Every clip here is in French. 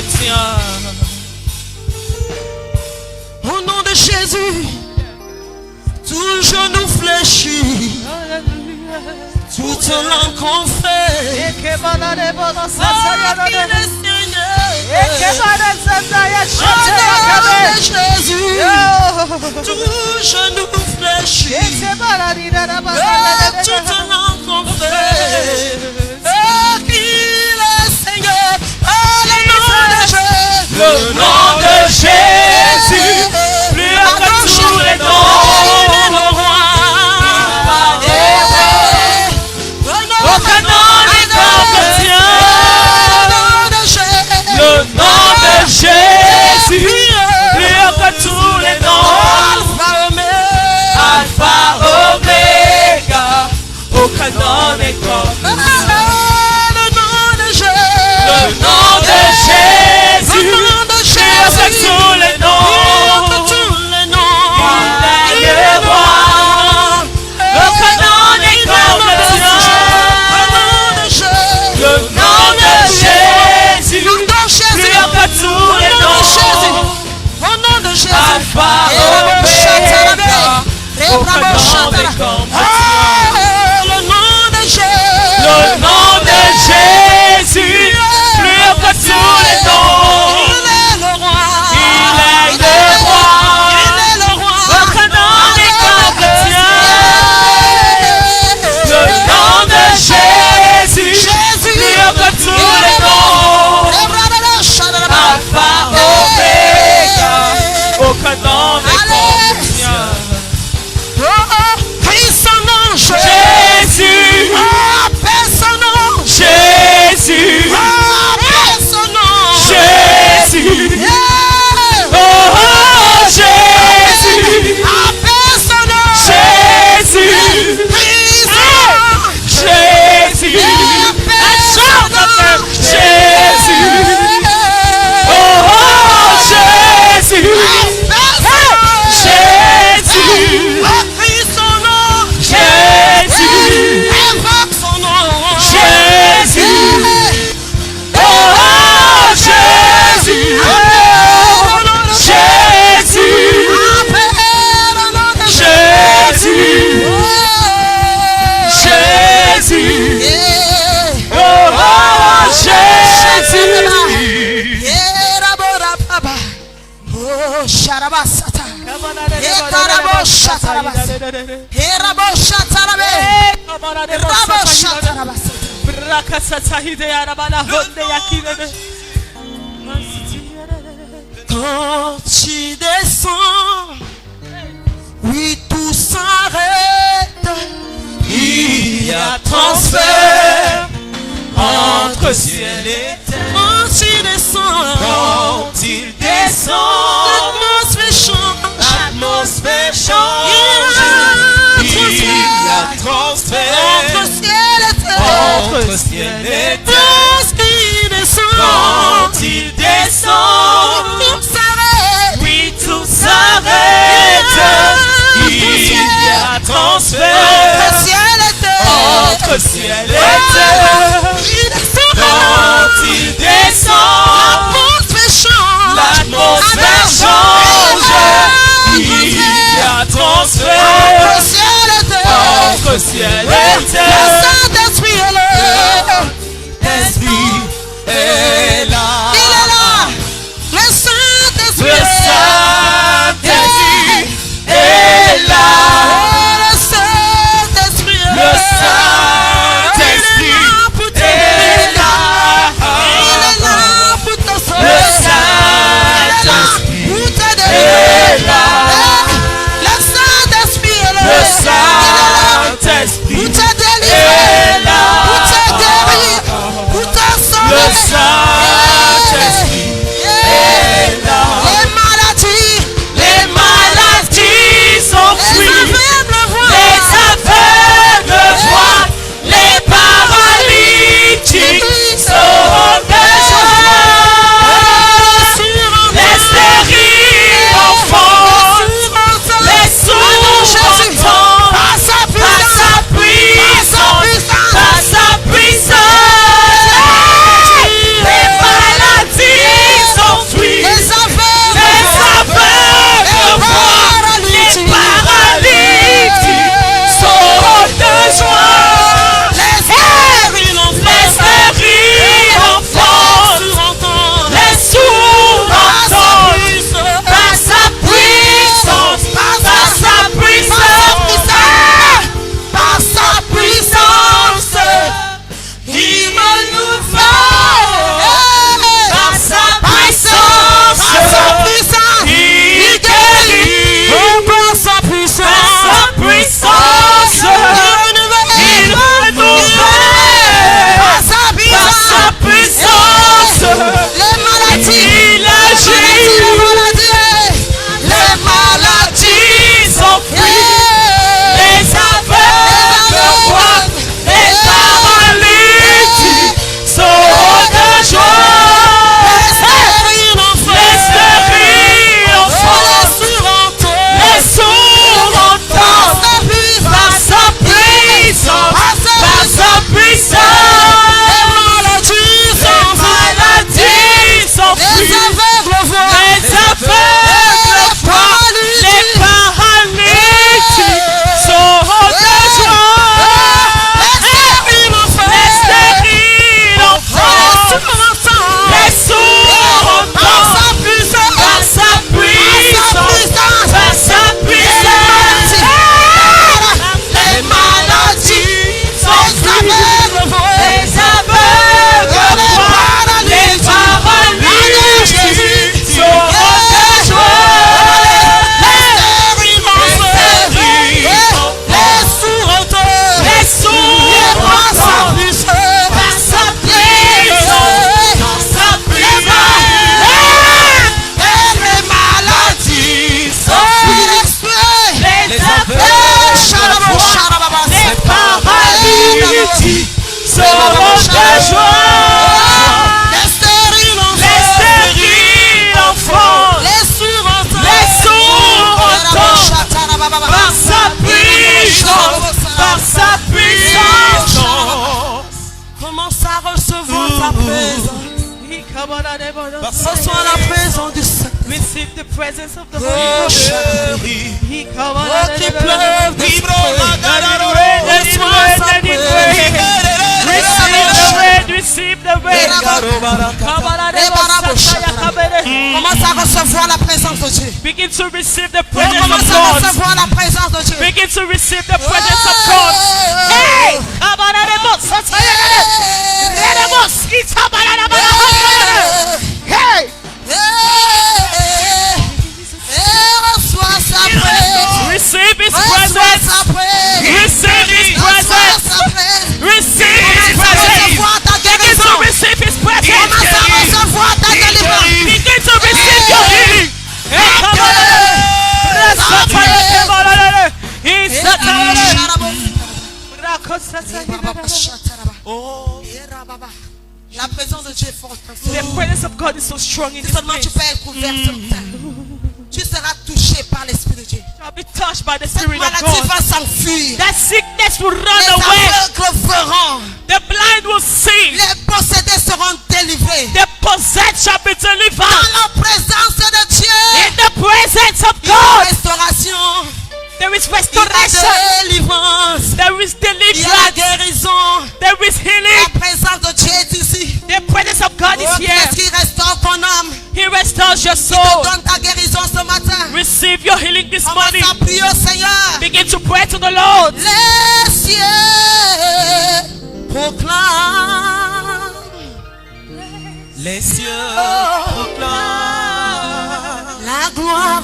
chrétien. Au nom de Jésus, tout genou fléchit, toute langue confesse. Au nom de Jésus, tout genou fléchit, toute langue confesse. Qu'il est Seigneur, Le nom de Jésus, plus haut que tous les noms. Aucun nom n'est comme le tien. Le nom de Jésus, plus haut que tous les noms. Alpha, Omega, aucun nom n'est comme le tien. Le nom de Jésus, plus haut que tous les noms. Il est le roi. Aucun nom n'est comme le tien. Le nom de Jésus, plus haut que tous les noms. Alpha, Omega, aucun nom n'est comme le tien. Le nom de Jésus, plus haut que tous les noms. Il est le roi. Aucun nom n'est comme le tien. Le nom de Jésus, plus haut que tous les noms. Alpha, Omega, aucun nom n'est comme le tien. Jésus, Jésus, Jésus, oh Jésus, Jésus, Jésus, Jésus, oh Jésus, Quand tu descends, oui, tout s'arrête. Il y a transfert entre ciel et terre. Quand tu descends, Quand il descend, l'atmosphère change. l'atmosphère change. Il y a transfert Entre ciel et terre. entre ciel et terre. Quand il descend, Quand il descend, tout s'arrête. oui, tout s'arrête. Il y a transfert Entre ciel et terre. entre ciel et terre. Il descend. Quand il descend, l'atmosphère change. Il y a transfert Entre ciel et terre. entre ciel et Le terre. Saint-Esprit est là. L'Esprit est là. Il est là. Le Saint-Esprit Le est là. Saint-Esprit est là. Le Saint-Esprit est Le là. Saint-Esprit est là. Il est là pour te sauver. Le Saint-Esprit Pour te est délivrer. là. Le Saint-Esprit est là. Le Il est là Saint-Esprit pour te délivrer. est là. Pour te guérir. Pour te sauver. Le Saint-Esprit est là. Les maladies sont les fuies. aveugles voient. Les aveugles voient. Les paralytiques sont guéris. Les stériles enfants. Les sourds entendent. Par sa puissance. sauront ta joie. Les stériles enfants, les sourds entendent, par sa puissance, par sa puissance. commence à recevoir ta présence. Reçois la présence du Seigneur. Receive the presence of the Oh, Holy Ghost. chérie. Oh, qu'il pleuve d'esprit. Reçois sa Receive the rain. Commence à recevoir la présence de Dieu. Begin to receive the presence Commence of à God. recevoir la présence de Dieu. Begin to receive the presence of God. Hey! Hey! Reçois sa présence. Receive His Reçois presence. sa présence. Receive His Reçois presence. sa présence. Receive His Commence à presence. recevoir ta Begin guérison. to receive His presence. Commence à recevoir ta délivrance. Begin to receive your healing. Hey, come on. Oh. La présence de Dieu est forte. The presence of God is so strong in Si this seulement place. tu peux être ouvert sur terre, tu seras touché par l'Esprit de Dieu. Shall be touched by the Cette Spirit of maladie God. va s'enfuir. That sickness will Les run away. aveugles verront. The blind will see. Les possédés seront délivrés. The possessed shall be Dans delivered. la présence de Dieu, In the presence of il y a God, restauration, there is il y a restoration. délivrance, There is il y a deliverance. guérison. There is healing. La présence de Dieu est ici. The presence of God Oh, is here. qu'est-ce qui restaure ton âme? He restores your Te soul. donne ta guérison ce matin. Receive your healing this Commence morning. à prier au Seigneur. Begin to pray to the Lord. Les cieux proclament. Les cieux proclament La gloire,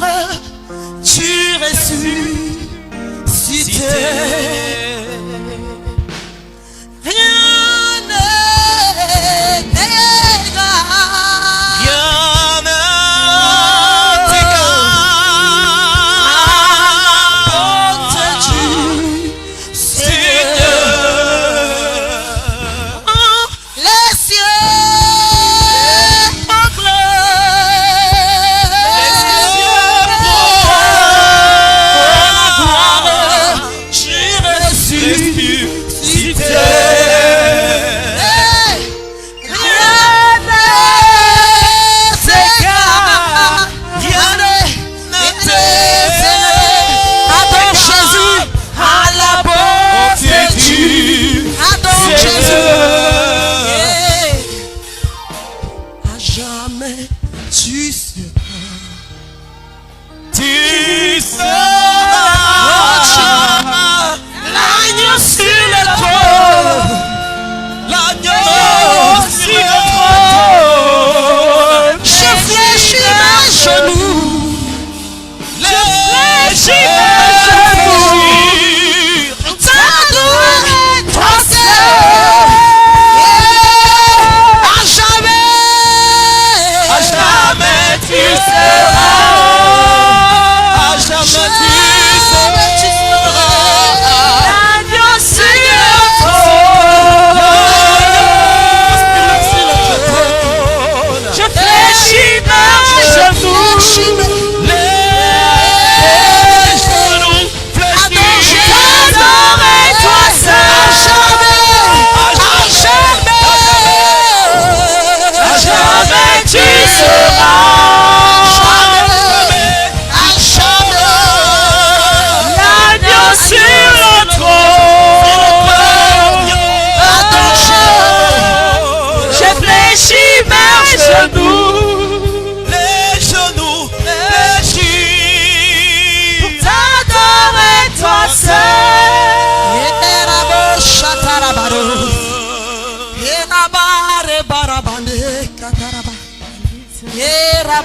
tu ressuscité. Rien n'est égal. Les cieux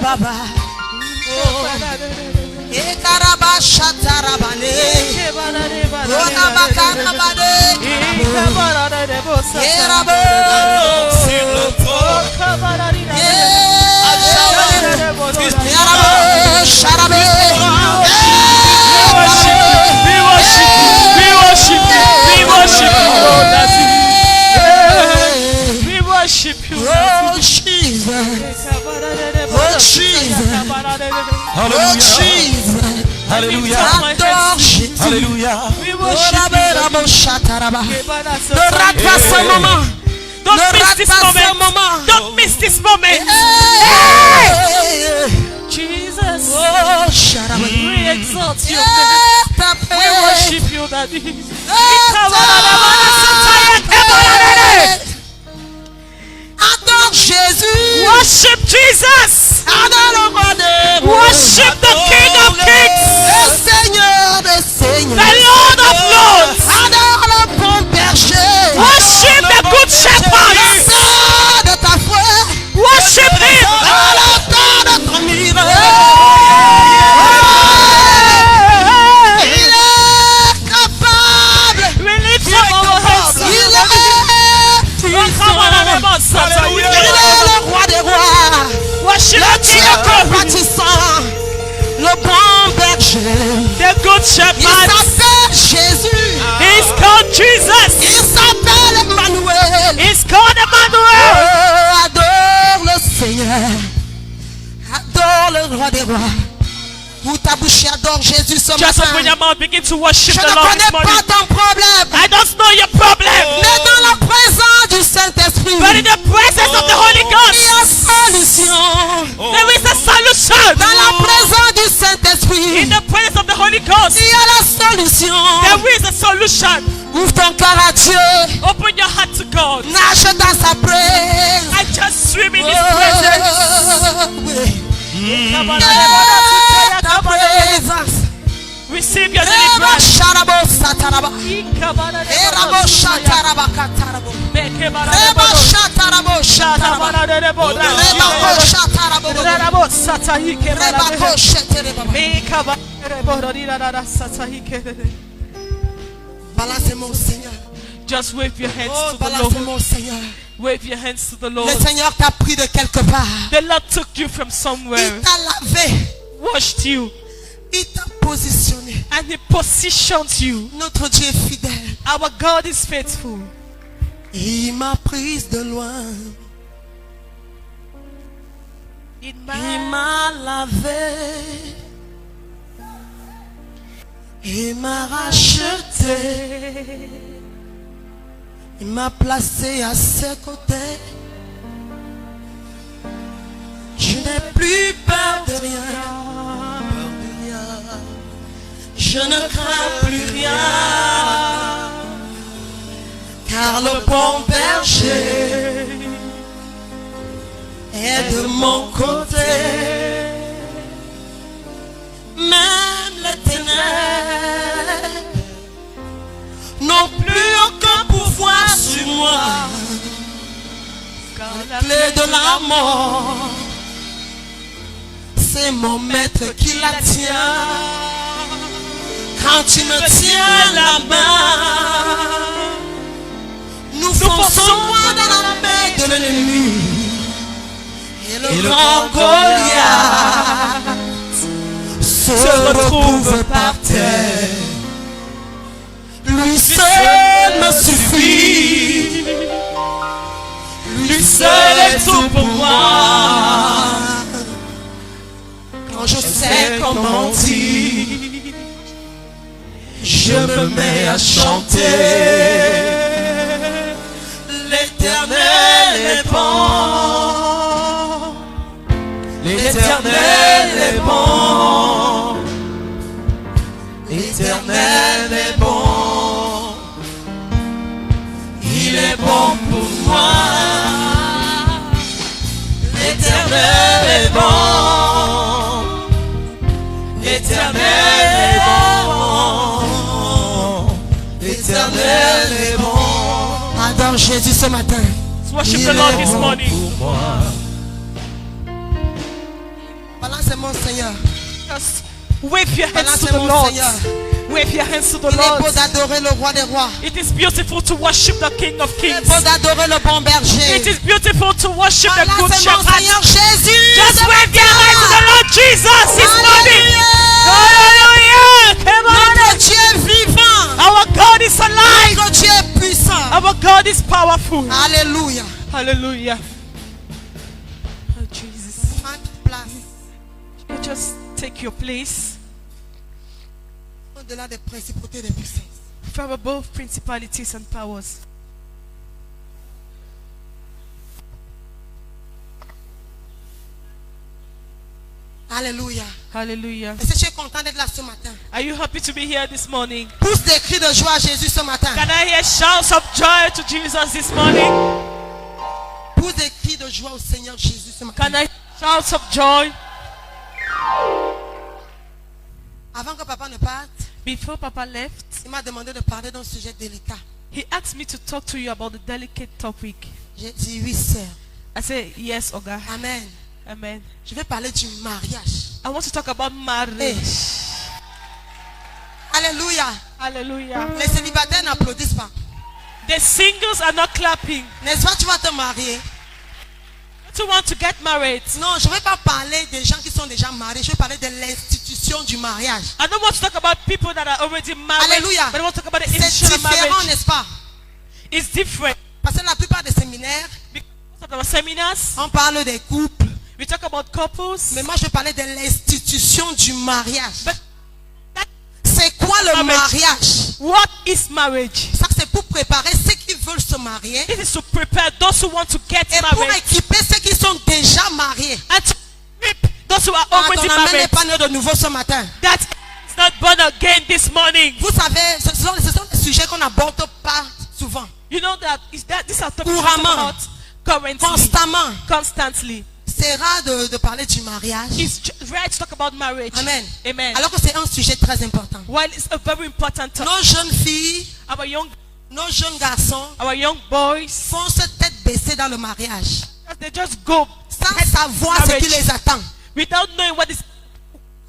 Baba. Ekaraba shatarabane. Onabakanabane. Erabo. Erabo sharabe. We worship you, Lord. That's it. worship you. Ne rate pas ce moment. Don't Ne miss rate this pas ce moment. moment. Don't miss this moment. Hey. Jesus. Oh, Sharaba. We exalt you. Ta We paix. worship you, Daddy. Adore Jésus. Worship Jesus. Adore le roi des rois. Worship the King of Kings. Le Seigneur des seigneurs. The Lord of Lords. Adore le bon berger. Worship the Good Shepherd. Sors de ta foi. Worship Him. Dans le temps de ton miracle. Il est capable. We lift up our hands. Il est puissant. Il est le roi des rois. Worship Le the Dieu King of Kings. compatissant. Le bon berger. The Good Il Shepherd. s'appelle Jésus. He's called Il Jesus. s'appelle Emmanuel. He's called Emmanuel. Oh, adore le Seigneur. Adore le roi des rois. Où ta bouche adore Jésus ce Just open matin. your mouth, begin to worship Je the ne Lord connais this morning. pas ton problème. I don't know your problem, Mais dans la présence du Saint-Esprit, but in the presence of the Holy il y Ghost, a solution. there is a solution. Dans la présence du Saint-Esprit, In the presence of the Holy Ghost, il y a la solution. there is a solution. Ouvre ton cœur à Dieu. Open your heart to God. Nage dans sa présence. I just swim in His presence. Oui. Receive Ta présence. your Eba deliverance. sharabo sataraba. Erabo shataraba katarabo. Reba shatarabo shataraba. Reba ko shatarabo. Reba ko shetereba. Balance mon Seigneur. Just wave your hands Oh, to the balance Lord. mon Seigneur. Wave your hands to the Le Lord. Seigneur t'a pris de quelque part. The Lord took you from somewhere, Il t'a lavé. washed you, Il t'a positionné. and He positioned you. Notre Dieu est fidèle. Our God is faithful. Il m'a prise de loin. In Il m'a lavé. Il m'a racheté. Il m'a placé à ses côtés. Je n'ai plus peur de rien. Je ne crains plus rien. Car le bon berger est de mon côté. Même les ténèbres n'ont plus aucun pouvoir sur moi. La clé de la mort, c'est mon maître qui la tient. Quand tu me tiens la main, nous fonçons loin dans la main de l'ennemi. Et le grand Goliath se retrouve par terre. Lui seul me suffit. Lui seul est tout pour moi. Quand je sais comment dire, je me mets à chanter. L'Éternel est bon. L'Éternel est bon. L'Éternel est bon. Il est bon pour moi. L'Éternel est bon. L'Éternel est bon. L'Éternel est bon. Adore Jésus ce matin. Let's worship the Lord this morning. Balance mon Seigneur. Just wave your hands to Balance the mon Lord. Seigneur. Wave your hands to the Il est beau Lord. d'adorer le roi des rois. It is beautiful to worship the King of Il est Kings. beau d'adorer le bon berger. It is beautiful to worship the Good Balance mon Shepherd. Seigneur Jésus. Just ce wave your matin. hands to the Lord Jesus this morning. Hallelujah. Hallelujah. Come Notre on. Dieu est vivant. Our God is alive. Notre Dieu est puissant. Our God is powerful. Alléluia. Hallelujah. Oh, Jesus. Prends ta place. You just take your place. Au-delà des principautés et des puissances. From above principalities and powers. Alléluia. Hallelujah. Est-ce que tu es content d'être là ce matin? Are you happy to be here this morning? Pousse des cris de joie à Jésus ce matin. Can I hear shouts of joy to Jesus this morning? Pousse des cris de joie au Seigneur Jésus ce matin. Can I hear shouts of joy? Avant que papa ne parte, Before Papa left, il m'a demandé de parler d'un sujet délicat. he asked me to talk to you about the delicate topic. J'ai dit oui, sœur. I said, yes, Oga. Amen. Amen. Je vais parler du mariage. I want to talk about marriage. Alléluia. Hallelujah. Les célibataires n'applaudissent pas. The singles are not clapping. N'est-ce pas, tu vas te marier? You want to get married? Non, je ne vais pas parler des gens qui sont déjà mariés. Je vais parler de l'institution du mariage. I don't want to talk about people that are already married. Alléluia. But I want to talk about the C'est institution of différent, marriage. n'est-ce pas? It's different. Parce que la plupart des séminaires, Because of our seminars, on parle des couples. we talk about couples. Mais moi, je vais parler de l'institution du mariage. But that, C'est quoi le mariage? what is marriage? Ça, c'est pour préparer ceux qui veulent se marier This is to prepare those who want to get et pour married équiper ceux qui sont déjà mariés. and to equip those who are Ah, already ton amen n'est married. pas né de nouveau ce matin. That is not born again this morning. Vous savez, ce sont des sujets qu'on n'aborde pas souvent. You know that these are topics we talk Couramment. about currently, Constamment. constantly. C'est rare de parler du mariage. It's rare to talk about marriage. Amen. Amen. Alors que c'est un sujet très important. While it's a very important topic, Nos jeunes filles, nos jeunes garçons our young boys, font se tête baissée dans le mariage. they just go Sans savoir ce qui les attend. without knowing what is.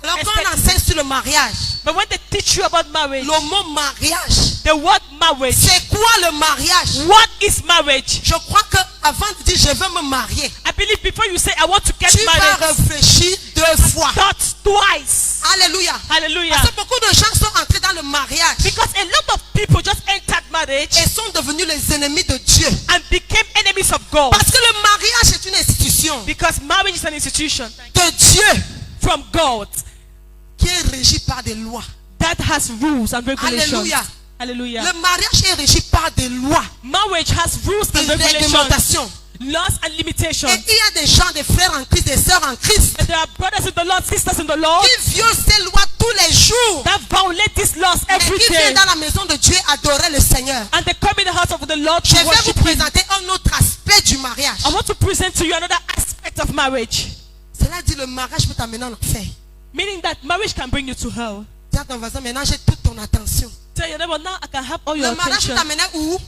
Alors quand on enseigne sur le mariage, But when they teach you about marriage, le mot mariage, the word marriage, c'est quoi le mariage? what is marriage? Je crois que avant de dire je veux me marier, I believe before you say I want to get tu vas married, réfléchir 2 fois. thought twice. Alléluia. Hallelujah. Parce que beaucoup de gens sont entrés dans le mariage Because a lot of people just entered marriage et sont devenus les ennemis de Dieu. and became enemies of God. Parce que le mariage est une institution Because marriage is an institution de Dieu from God qui est régie par des lois. that has rules and regulations. Alléluia. Hallelujah. Le mariage est régi par des lois Marriage has rules et and regulations, réglementations. laws and limitations. Et il y a des gens, des frères en Christ, des sœurs en Christ, And there are brothers in the Lord, sisters in the Lord qui violent ces lois tous les jours that violate these laws et every qui day. viennent dans la maison de Dieu adorer le Seigneur. And they come in the house of the Lord Je to vais vous worship Him. présenter un autre aspect du mariage. I want to present to you another aspect of marriage. Cela dit, le mariage peut t'amener en enfer. Meaning that marriage can bring you to hell. Dis à ton voisin, maintenant j'ai toute ton attention. Tell your neighbor, now I can have all your Le mariage peut attention. t'amener où?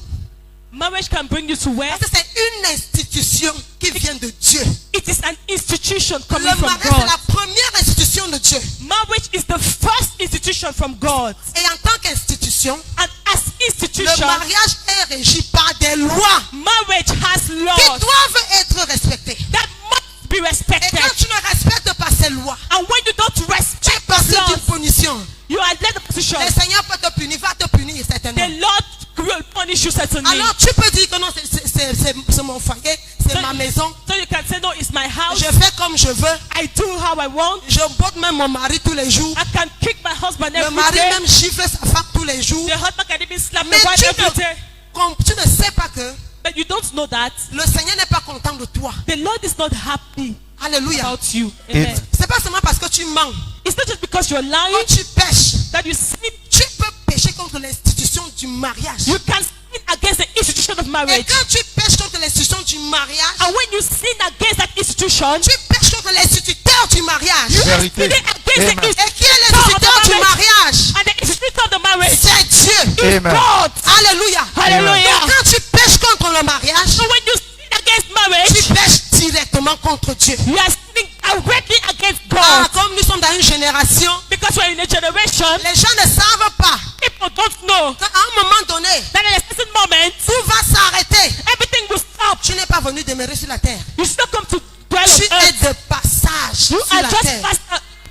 Marriage can bring you to where? Parce que c'est une institution qui vient de Dieu. It is an institution Le coming from mariage, c'est God. la première institution de Dieu. Marriage is the first institution from God. Et en tant qu'institution, And as le institution, mariage est régi par des lois marriage has qui laws doivent être respectées. that must be Et respected. quand tu ne respectes pas ces lois, And when you don't tu es respect passé these d'une laws, punition. you are led the position. Le Seigneur peut te punir, va te punir The certainement. Lord will punish you certainly. Alors tu peux dire que non, c'est mon foyer, c'est ma maison. So you can say, no, it's my house. Je fais comme je veux. I do how I want. Je botte même mon mari tous les jours. I can kick my husband Le every mari day. même gifle sa femme tous les jours. The husband can even slap the Mais wife every tu day. ne sais pas que But you don't know that le Seigneur n'est pas content de toi. the Lord is not happy Alléluia. about you. Amen. C'est pas seulement parce que tu mens. It's not just because you're lying Quand tu pêches, that you sin. tu peux pécher contre l'institution du mariage. You can sin against the institution of Et marriage. quand tu pêches contre l'institution du mariage, And when you sin against that institution, tu pêches contre l'instituteur du mariage. you are Vérité. sinning against the Amen. Et qui est institution of l'instituteur the du marriage. mariage? And the institution of the marriage C'est Dieu. is Amen. God. Alléluia. Hallelujah. Donc quand tu pêches contre le mariage, So when you sin against marriage, tu pêches directement contre Dieu. you are sinning directly against Ah, God. comme nous sommes dans une génération, Because we're in a generation, les gens ne savent pas people don't know qu'à un moment donné, that at a certain moment, tout va s'arrêter. everything will stop. Tu n'es pas venu demeurer sur la terre. You still come to dwell Tu on es earth. de passage You sur are la just terre.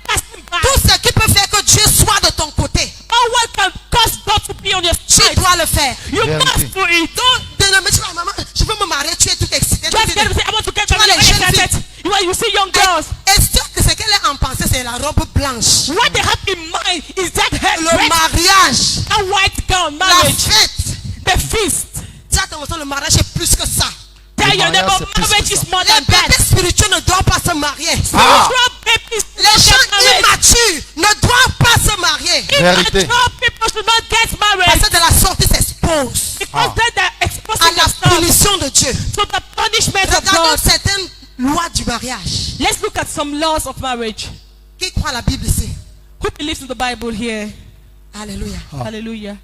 passing by. Tout ce qui peut faire que Dieu soit de ton côté, All what can cause God to be on your tu side, dois le faire. you Vérité. must do it. Donc, de ne me dire pas, maman, je veux me marier, tu es tout excité. Just get to say, I want to get Tu vois married. les jeunes You see young girls. Et ce qu'elle est en pensée, c'est la robe blanche, What they have in mind is that her le dress, mariage, a white gown, la marriage, fête. the feast. Dis à ton voisin, le mariage est plus que ça. Tell your mariage, neighbor, c'est plus marriage que is ça. more Les than that. bébés spirituels ne doivent pas se marier. Spiritual babies Les don't gens get married. immatures ne doivent pas se marier. Vérité. Immature people should not get Parce married que de la sortie s'expose because then they're à exposing la themselves punition de Dieu. to the punishment of Regardons God. certaines lois du mariage. Let's look at some laws of marriage. Qui croit à la Bible ici? Who believes in the Bible here? Alléluia. Hallelujah.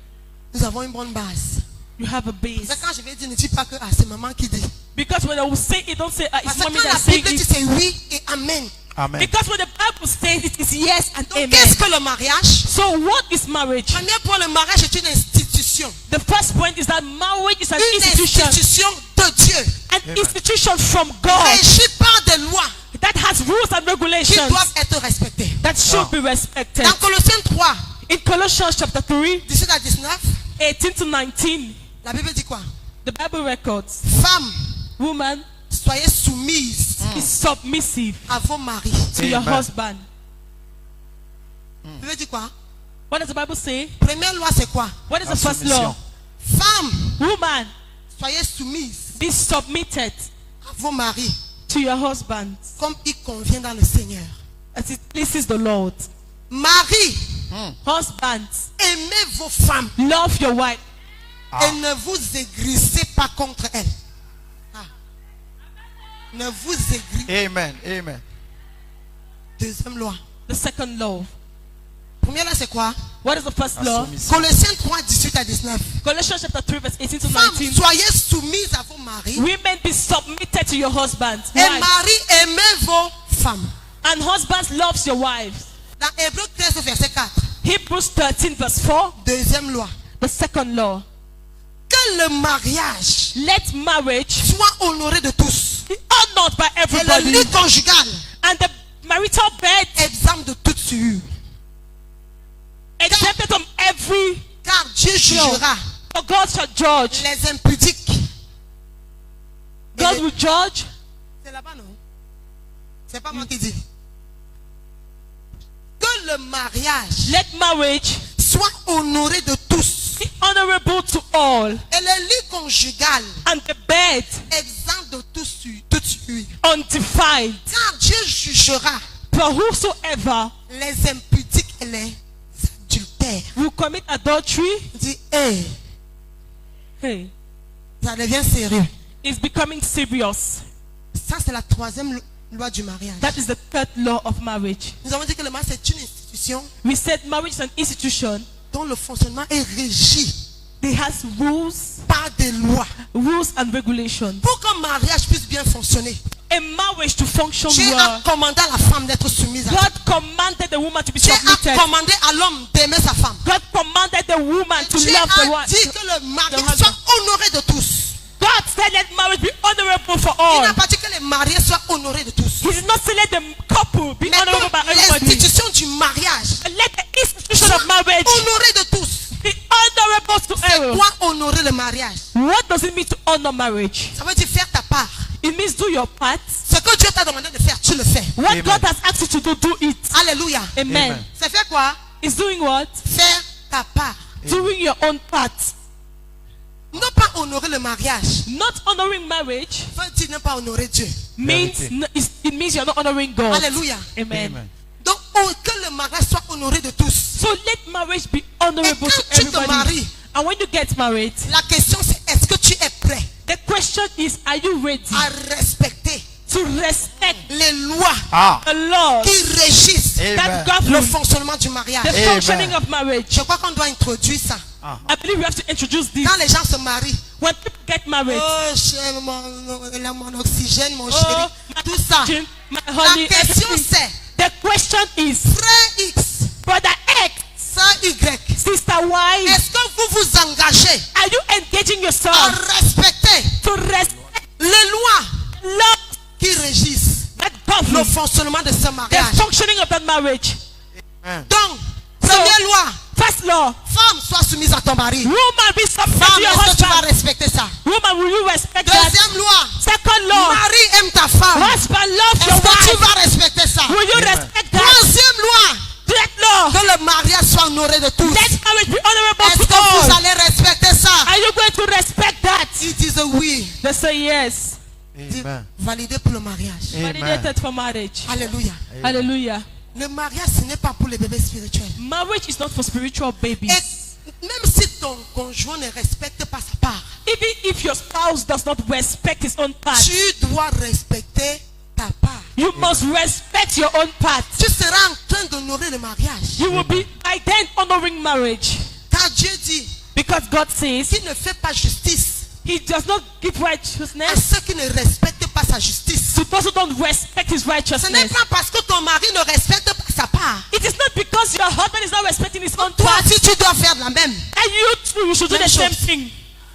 Nous avons une bonne base. You have a base. C'est quand je vais dire, ne dis pas que c'est maman qui dit. Because when I will say it, don't say Parce it's que mommy quand la that saying Bible dit it. c'est oui et amen. Amen. Because when the Bible says it is yes and Donc amen. qu'est-ce que le mariage? So what is marriage? Premier point, le mariage est une institution. The first point is that marriage is an Une institution. institution de Dieu. An institution from God Régie par des lois that has rules and qui regulations doivent être respectées. that should be respected. Dans Colossiens 3, In Colossians chapter 3, 18 à 19, 18 to 19, la Bible dit quoi? the Bible records, Femmes, woman soyez soumises is submissive à vos maris. to your Amen. husband. La Bible dit quoi? What does the Bible say? Première loi, c'est quoi? What is La the first soumission. law? Femmes, Woman, soyez soumises be submitted à vos maris to your husband comme il convient dans le Seigneur. as it pleases the Lord. Maris, Husbands, aimez vos femmes love your wife et ne vous aigrissez pas contre elles. Ah. Ne vous aigrissez. Amen. Amen. Deuxième loi. The second law. Première loi, c'est quoi? What is the first La law? soumission. Colossiens 3, 18 à 19. Colossians chapter 3 verse 18 to Femmes, 19. soyez soumises à vos maris. Women, be submitted to your husbands. Et Wives. maris, aimez vos femmes. And husbands, loves your wives. Dans Hébreux 13, verset 4. Hebrews 13 verse 4. Deuxième loi. The second law. Que le mariage Let marriage soit honoré de tous. be honored by Et le everybody. lit conjugal And the marital bed exempt de toute souillure. exempted from every Car Dieu jugera for God shall judge. les impudiques. Et God les- will judge. C'est là-bas, non? C'est pas moi qui dis. Que le mariage Let marriage soit honoré de tous. be honorable to all. Et le lit conjugal And the bed exempt de toute souillure. undefiled. Car Dieu jugera For whosoever les impudiques et les adultères. will commit adultery, Il dit, hey, hey, ça devient sérieux. is becoming serious. Ça, c'est la troisième loi du mariage. That is the third law of marriage. Nous avons dit que le mariage, c'est une institution We said marriage is an institution. dont le fonctionnement est régi It has rules, par des lois. rules and regulations. Pour qu'un mariage puisse bien fonctionner, A marriage to function Dieu a well, commandé à la femme d'être soumise à God commanded the woman to be Dieu a submitted. commandé à l'homme d'aimer sa femme. God commanded the woman to Dieu love the a wife. dit que le mariage husband. soit honoré de tous. God said let marriage be honorable for Il all. n'a pas dit que les mariés soient honorés de tous. He did not say let the couple be Mais honorable by donc, everybody. l'institution du mariage But let the institution soit of marriage honorée de tous. be honorable to C'est all. quoi honorer le mariage? What does it mean to honor marriage? Ça veut dire faire ta part. It means do your part. Ce que Dieu t'a demandé de faire, tu le fais. What Amen. God has asked you to do it. Alléluia. Amen. Amen. C'est faire quoi? It's doing what? Faire ta part. Doing your own part. Ne pas honorer le mariage Not honoring marriage veut dire ne pas honorer Dieu. means Vérité. it means you're not honoring God. Alléluia. Amen. Amen. Donc, que le mariage soit honoré de tous. So let marriage be honorable Et to quand tu te everybody. maries, And when you get married, la question c'est est-ce que tu es prêt the question is, are you ready à respecter to respect les lois Ah. the laws qui régissent that Amen. le govern fonctionnement du the mariage? Amen. functioning of marriage? Je crois qu'on doit introduire ça. I believe we have to introduce this. Quand les gens se marient, When people get married, oh, chérie, mon oxygène, mon oh, chéri, my tout ça. oxygen, my La honey, question everything. c'est, The question is, frère X, brother X, sœur Y, sister Y, est-ce que vous vous engagez are you engaging à yourself respecter to respect les lois laws qui régissent that le govern fonctionnement de ce the mariage? functioning of that marriage? Amen. Donc, première loi, First law, femme, sois soumise à ton mari. woman be subject Femme, to your est-ce que tu vas husband. respecter ça? Woman, will you respect that? Deuxième loi, Second law, mari aime ta femme. husband love Est-ce your que tu wife. vas respecter ça? Will you Amen. respect Toi, that? Deuxième loi, That law. que le mariage soit honoré de tous. Let marriage be honorable Est-ce to que vous all. allez respecter ça? Are you going to respect that? Ils disent oui. They say yes. Dis, Amen. validé pour le mariage. Amen. Validated for marriage. Alléluia. Hallelujah. Le mariage, ce n'est pas pour les bébés spirituels. Marriage is not for spiritual babies. Et même si ton conjoint ne respecte pas sa part, Even if your spouse does not respect his own part, tu dois respecter ta part. you must respect your own part. Tu seras en train d'honorer le mariage. You will be by then honoring marriage. Car Dieu dit Because God says qu'il ne fait pas justice he does not give à righteousness ceux qui ne respectent pas sa justice. to those who don't respect his Ce n'est righteousness. pas parce que ton mari ne respecte pas sa part. It is not because your husband is not respecting his own Toi part aussi, tu dois faire de la même. and you too you should do Même the same chose. thing.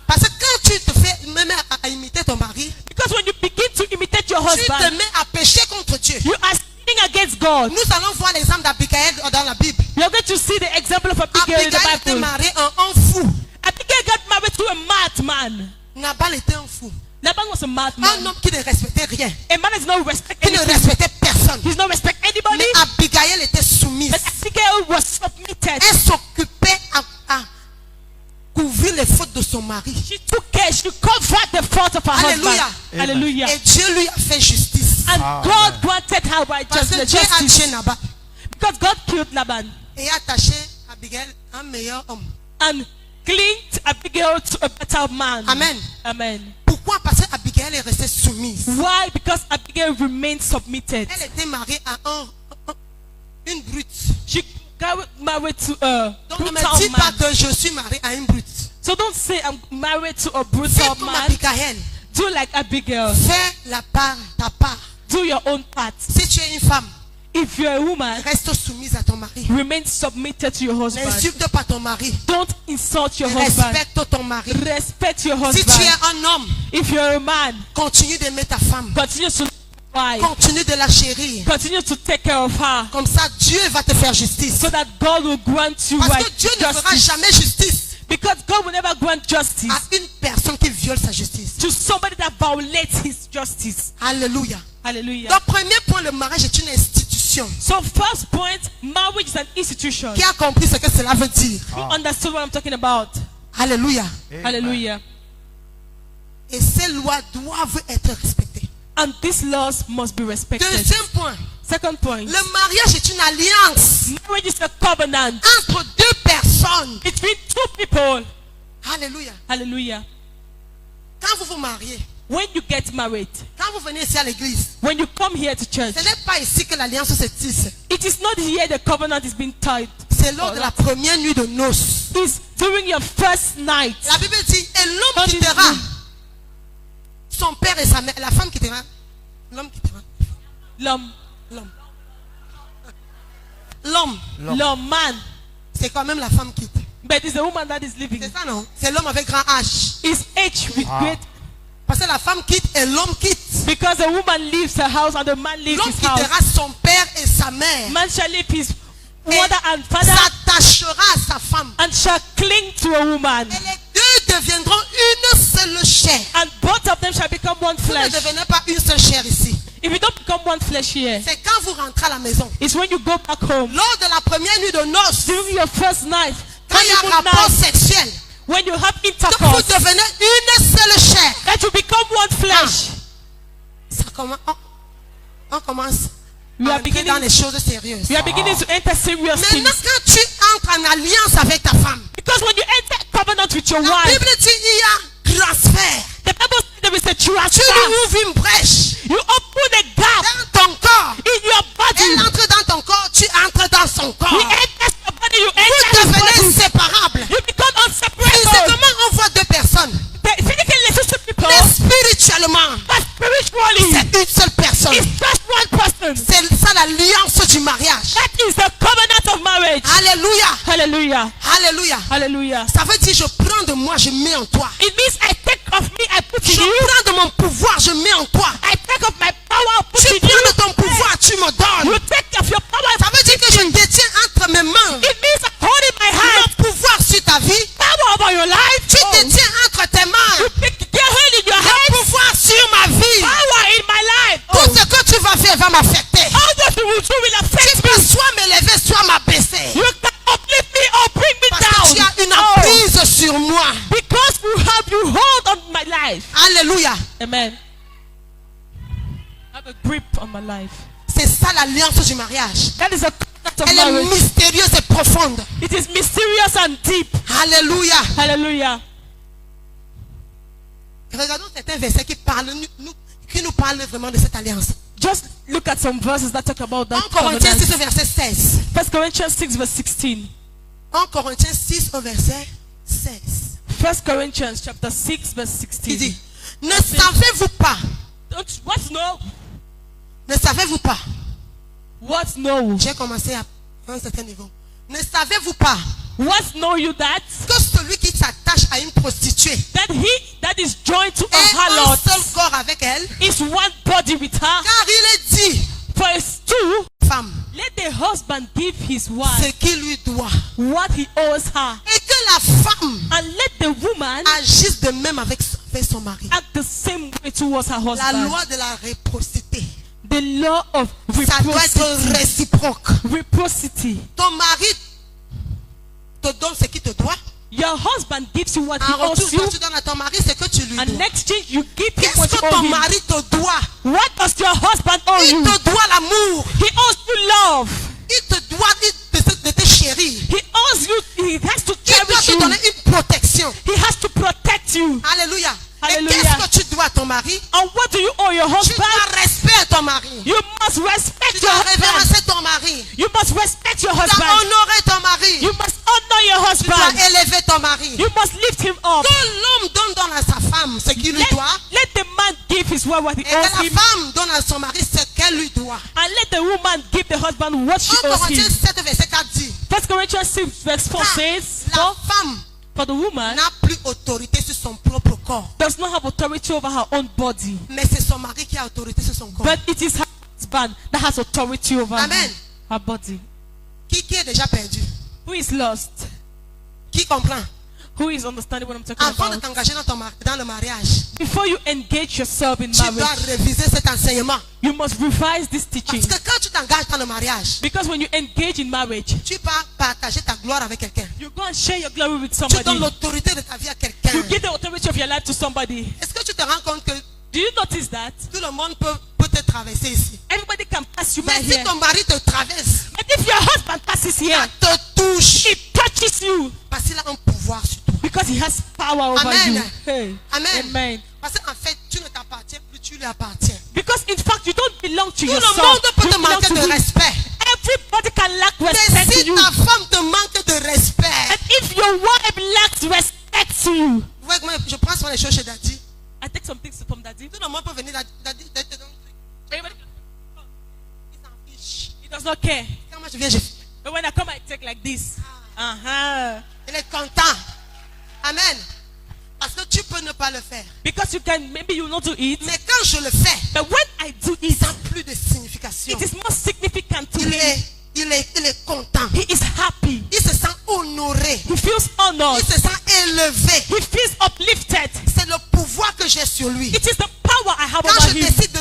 Parce que quand tu te fais même à imiter ton mari, Because when you begin to imitate your tu te husband, mets à pécher contre Dieu. you are sinning against God. Nous allons voir l'exemple d'Abigail dans la Bible. You're going to see the example of Abigail in Abigail the était Bible. mariée à un fou. Abigail got married to a madman. Nabal était un fou. Laban was a Un madman. homme qui ne respectait rien. A man does not respect Qui ne anything. respectait personne. He does not respect anybody. Mais Abigail était soumise. But Abigail was submitted. Elle s'occupait à couvrir les fautes de son mari. She took care. She covered the fault of her Alléluia. husband. Hallelujah. Et Dieu lui a fait justice. And Amen. God granted her Parce que righteousness. Dieu a tué Justice. Nabal Because God killed Laban et a attaché Abigail un meilleur homme. and linked Abigail to a better man. Amen. Amen. Pourquoi? Parce qu'Abigail est restée soumise. Why? Because Abigail remained submitted. Elle était mariée à une brute. She got married to a Donc ne brutal me dis pas man. que je suis mariée à une brute. So don't say I'm married to a Fais brutal comme man. Abigail. Do like Abigail. Fais la part, ta part. Do your own part. Si tu es une femme, If you're a woman, reste soumise à ton mari. remain submitted to your husband. N'insulte pas ton mari. Don't insult your husband. Respecte ton mari. Respect your Si tu husband. es un homme, If you're a man, continue d'aimer ta femme. continue to wife. Continue de la chérir. Continue to take care of her, Comme ça, Dieu va te faire justice. so that God will grant you Parce que Dieu ne fera justice. jamais justice Because God will never grant justice à une personne qui viole sa justice. to somebody that violates his justice. Alléluia. Hallelujah. Donc, premier point, le mariage est une institution. So first point, marriage is an institution. Qui a compris ce que cela veut dire? You understood what I'm talking about? Alléluia. Hallelujah. Et ces lois doivent être respectées. And these laws must be respected. Deuxième point, Second point, le mariage est une alliance marriage is a covenant entre deux personnes. between two people. Alléluia. Hallelujah. Quand vous vous mariez, When you get married, quand vous venez ici à l'église, when you come here to church, ce n'est pas ici que l'alliance se tisse. it is not here the covenant is being tied. C'est lors de la première nuit de noces. It's during your first night. La Bible dit, et l'homme quittera son père et sa mère. La femme quittera. L'homme quittera. L'homme, L'homme, man. c'est quand même la femme qui quitte. But it's the woman that is living. C'est ça, non? C'est l'homme avec grand H. It's H with great, Parce que la femme quitte et l'homme quitte. because the woman leaves her house and the man leaves L'homme his house. quittera son père et sa mère. Man shall leave his Et mother and father s'attachera à sa femme. and shall cling to a woman. Et les deux deviendront une seule chair. And both of them shall become one Vous ne flesh. devenez pas une seule chair ici. If you don't become one flesh here, C'est quand vous rentrez à la maison. it's when you go back home. Lors de la première nuit de noces, During your first night, quand il y a honeymoon rapport night, sexuel, when you have que vous intercourse, devenez une seule chair. that you become one flesh. Ça commence, on commence We à are entrer beginning, dans les choses sérieuses. we are beginning to enter serious Maintenant, things. quand tu entres en alliance avec ta femme, Because when you enter covenant with your la wife, Bible dit il y a transfert. the Bible says there is a Tu transfer. lui ouvres une brèche You open a gap dans ton corps. in your Elle body. entre dans ton corps, tu entres dans son He corps. enters your body, you Vous enter his devenez body. inséparables. You become unseparable. Physiquement, on voit deux personnes. Physically, it's two people, Mais spirituellement, but spiritually, c'est une seule personne. it's just one person. C'est ça l'alliance du mariage. That is the covenant of marriage. Alléluia. Hallelujah. Alléluia. Hallelujah. Ça veut dire je prends de moi, je mets en toi. It means I take of me, I put Je in you. prends de mon pouvoir, je mets en toi. I take of my power, I put Tu in prends you. de ton pouvoir, tu me donnes. You take of your power, Ça veut dire que je détiens entre mes mains it means I hold in my hand le pouvoir sur ta vie. power over your life. Tu détiens entre tes mains You take the hand in your le hands, pouvoir sur ma vie. power in my life. Tout ce que tu vas faire va m'affecter. All what you will do will affect Tu me. peux soit boss will help you hold on my life. Alléluia. Amen. Have a grip on my life. C'est ça l'alliance du mariage. That is a covenant of Elle est marriage. mystérieuse et profonde. It is mysterious and deep. Alléluia. Hallelujah. Regardons certains versets qui nous parlent vraiment de cette alliance. Just look at some verses that talk about that 1 Corinthiens 6 au covenant. verset 16. 1 Corinthians 6 verse 16. 1 Corinthiens 6 au verset 16. 1 Corinthians chapter 6 verse Il 16. dit, ne savez-vous pas, What no? ne savez-vous pas, What no? j'ai commencé à un certain niveau, ne savez-vous pas What know you that? que celui qui s'attache à une prostituée That he that is joined to a est un harlot seul corps avec elle, is one body with her. car il est dit, For it's two, femme, let the husband give his ce wife qui lui doit, what he owes her, et que la femme and let the woman agisse de même avec son mari. act the same way towards her La husband. loi de la réciprocité, The law of ça doit être reciprocity. réciproque. Reciprocity. Ton mari te donne ce qu'il te doit. Your husband gives you what he En retour, owes you, quand tu donnes à ton mari ce que tu lui and in dois. exchange you give him Qu'est-ce what you que owe ton him. mari te doit? What does your husband owe Il you? te doit l'amour. He owes you love. Il te doit de te chérir. He owes you. He has to Il doit cherish te you. donner une protection. He has to protect you. Alléluia. Et Alléluia. qu'est-ce que tu dois à ton mari? And what do you owe your Tu husband? dois respect à ton mari. You must Tu respect your dois husband. révérencer ton mari. You must respect your Tu dois husband. honorer ton mari. You must honor your Tu dois husband. élever ton mari. You must lift him up. Que l'homme donne à sa femme ce qu'il lui Let, doit. let the man give his wife what he Et que owes la him. femme donne à son mari ce qu'elle lui doit. And let the woman give the husband what she 1 owes Corinthiens him. 7 verset 4 dit, 1 Corinthians 6 verse 4 says, la femme for the woman n'a plus autorité sur son propre corps. does not have authority over her own body, Mais c'est son mari qui a autorité sur son corps. but it is her husband that has authority over Amen. her body. Qui est déjà perdu? Who is lost? Qui comprend? Who is understanding what I'm talking Avant de about? t'engager dans le mariage, Before you engage yourself in tu dois marriage, réviser cet enseignement. you must revise this teaching. Parce que quand tu t'engages dans le mariage, Because when you engage in marriage, tu vas partager ta gloire avec quelqu'un. you go and share your glory with Tu donnes somebody. l'autorité de ta vie à quelqu'un. You give the authority of your life to somebody. Est-ce que tu te rends compte que Do you notice that? tout le monde peut te traverser ici? Everybody can pass you by Mais si here. ton mari te traverse, And if your husband passes here, ça te touche. it touches you Parce qu'il a un pouvoir sur toi. because he has power over Amen. you. Hey. Amen. Amen. Parce qu'en fait, tu ne t'appartiens plus, tu lui appartiens. Because in fact, you don't belong to Tout le yourself. monde peut You te belong manquer to de him. respect. Everybody can lack Mais respect to si you. ta femme te manque de respect, And if your wife lacks respect to you, vous voyez comment je prends souvent les choses chez Daddy. I take some things from daddy. Tout le monde peut venir, Daddy te donne un truc. Everybody, Il s'en fiche. he does not care. Quand moi je viens, je fais. But when I come, I take like this. Il est content. Amen. Parce que tu peux ne pas le faire. Because you can, maybe you not do it. Mais quand je le fais, But when I do il it, n'a plus de signification. it is more significant to Il him. est content. He is happy. Il se sent honoré. He feels honored. Il se sent élevé. He feels uplifted. C'est le pouvoir que j'ai sur lui. It is the power I have Quand over je him. décide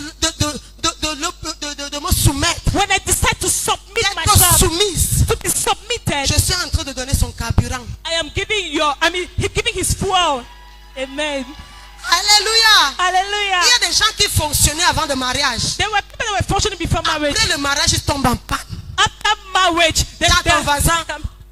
de me soumettre, When I decide to submit d'être myself, soumise, to be submitted, je suis en train de donner son carburant. he's giving his fuel. Amen. Alléluia. Hallelujah. Il y a des gens qui fonctionnaient avant le mariage. There were people that were functioning before marriage. Après le mariage, ils tombent en panne. After marriage, Dans ton voisin,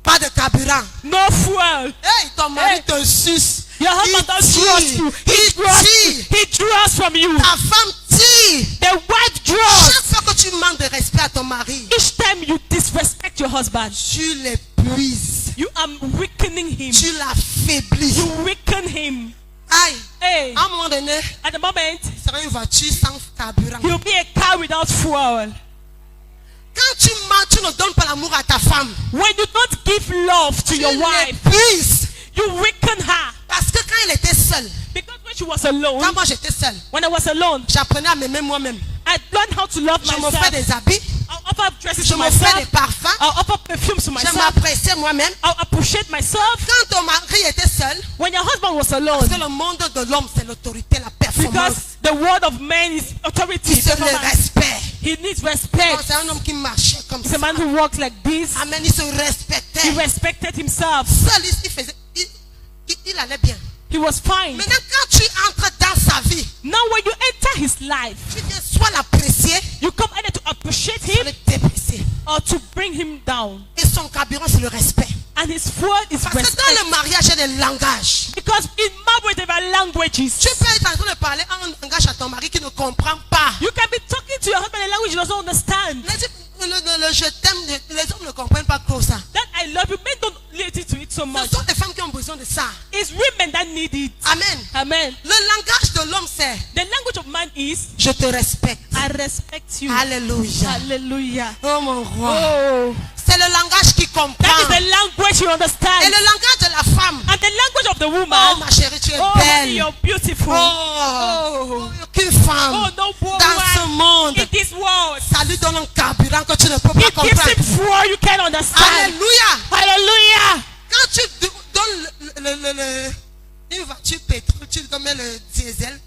pas de carburant. no fuel. Hey, ton mari Hey. te suce. Your husband does trust you. He draws from you. Ta femme tire. The wife draws. Chaque fois que tu manques de respect à ton mari, Each time you disrespect your husband, tu l'épuises. you are weakening him. Tu l'affaiblis. You weaken him. Aïe. Hey, À un moment donné, at the moment, il sera une voiture sans carburant. he'll be a car without fuel. Quand tu mens, tu ne donnes pas l'amour à ta femme. When you don't give love to Tu your wife, l'épuises. you weaken her. Parce que quand elle était seule, Because when she was alone, quand moi j'étais seule, when I was alone, j'apprenais à m'aimer moi-même. I learned how to love Je myself. m'offrais des habits, I'll offer dresses je to m'offrais des myself. parfums, I'll offer perfumes to je myself. m'appréciais moi-même. I'll appreciate myself. Quand ton mari était seul, When your husband was alone, parce que le monde de l'homme c'est l'autorité, la performance, because the word of man is authority. c'est le respect. He needs Non, respect. c'est un homme qui marchait comme He's ça. a man who walks like this. Amen, il se He respectait. respected himself. Seul, il allait bien. He was fine. Maintenant, quand tu entres dans sa vie, Now when you enter his life, tu viens soit l'apprécier, you come either to appreciate soit him le déprécier. or to bring him down. Et son carburant, c'est le respect. And his fuel is Parce que respect. dans le mariage, il y a des langages. Because in marriage there are languages. Tu peux être en train de parler en langage à ton mari qui ne comprend pas. You can be talking to your husband in a language you don't understand. Le je t'aime, les hommes ne comprennent pas trop ça. That I love you, men don't listen to it so Ce much. sont des femmes qui ont besoin de ça. It's women that need it. Amen. Amen. Le langage de l'homme, c'est The language of man is je te respecte. I respect you. Alléluia. Hallelujah. Oh mon roi. Oh, C'est le langage qui that comprend. is the language you Et understand. le langage de la femme. And the language of the Oh woman. ma chérie, tu es Oh, belle. you're beautiful. Oh, Oh, aucune femme oh, no dans ce woman monde, in this world. ça lui donne un carburant que tu ne peux pas It gives comprendre. him fuel you can't understand. Alléluia. Hallelujah. Quand tu donnes une voiture pétrole, tu mets le diesel,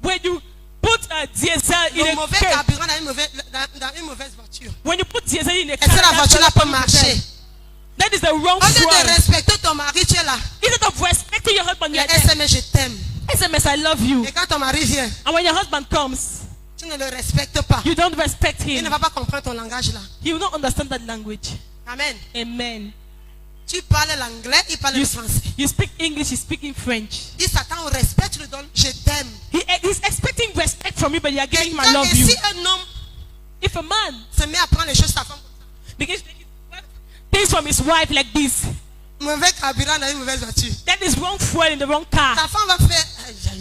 When you put a diesel in le a mauvais car, carburant dans une mauvaise voiture. when you put diesel in a Est-ce que la car, voiture n'a pas marché? that is the wrong Au lieu de fuel. respecter ton mari, tu es là. Instead of respecting your husband, Il you're there. SMS, je t'aime. SMS, I love you. Et quand ton mari vient, And when your husband comes, tu ne le respectes pas. you don't respect Il ne him. va pas comprendre ton langage là. He will not understand that language. Amen. Amen. Tu parles l'anglais, il parle You, le français. you speak English, he's speaking French. Il s'attend au respect, tu lui donnes je t'aime. He's expecting respect from you, but you are Et giving him I quand- love et you. si un homme If a man se met à prendre les choses, sa femme, begins to take things from his wife like this, mauvais carburant dans une mauvaise voiture. that is wrong fuel in the wrong car. Ta femme va faire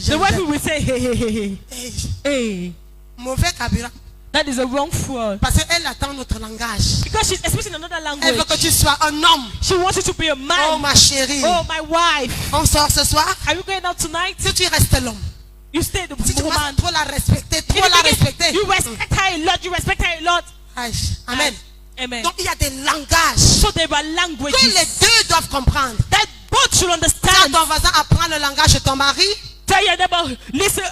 The wife will say, hey, hey, hey, hey, Hey, hey. mauvais carburant. That is a wrong fuel. Parce qu'elle attend notre langage. Because she's expecting another Elle veut language. que tu sois un homme. She wants you to be a Oh man. ma chérie. Oh, my wife. On sort ce soir. Are you going out tonight? Si tu restes l'homme. You stay the Si tu commences woman. trop la respecter, In trop the la beginning, respecter. you respect her a lot. You respect her a lot. Aïe. Amen. Amen. Donc il y a des langages So there are que les languages deux doivent comprendre. that both should Quand understand. ton voisin apprend le langage de ton mari Tell your neighbor, listen,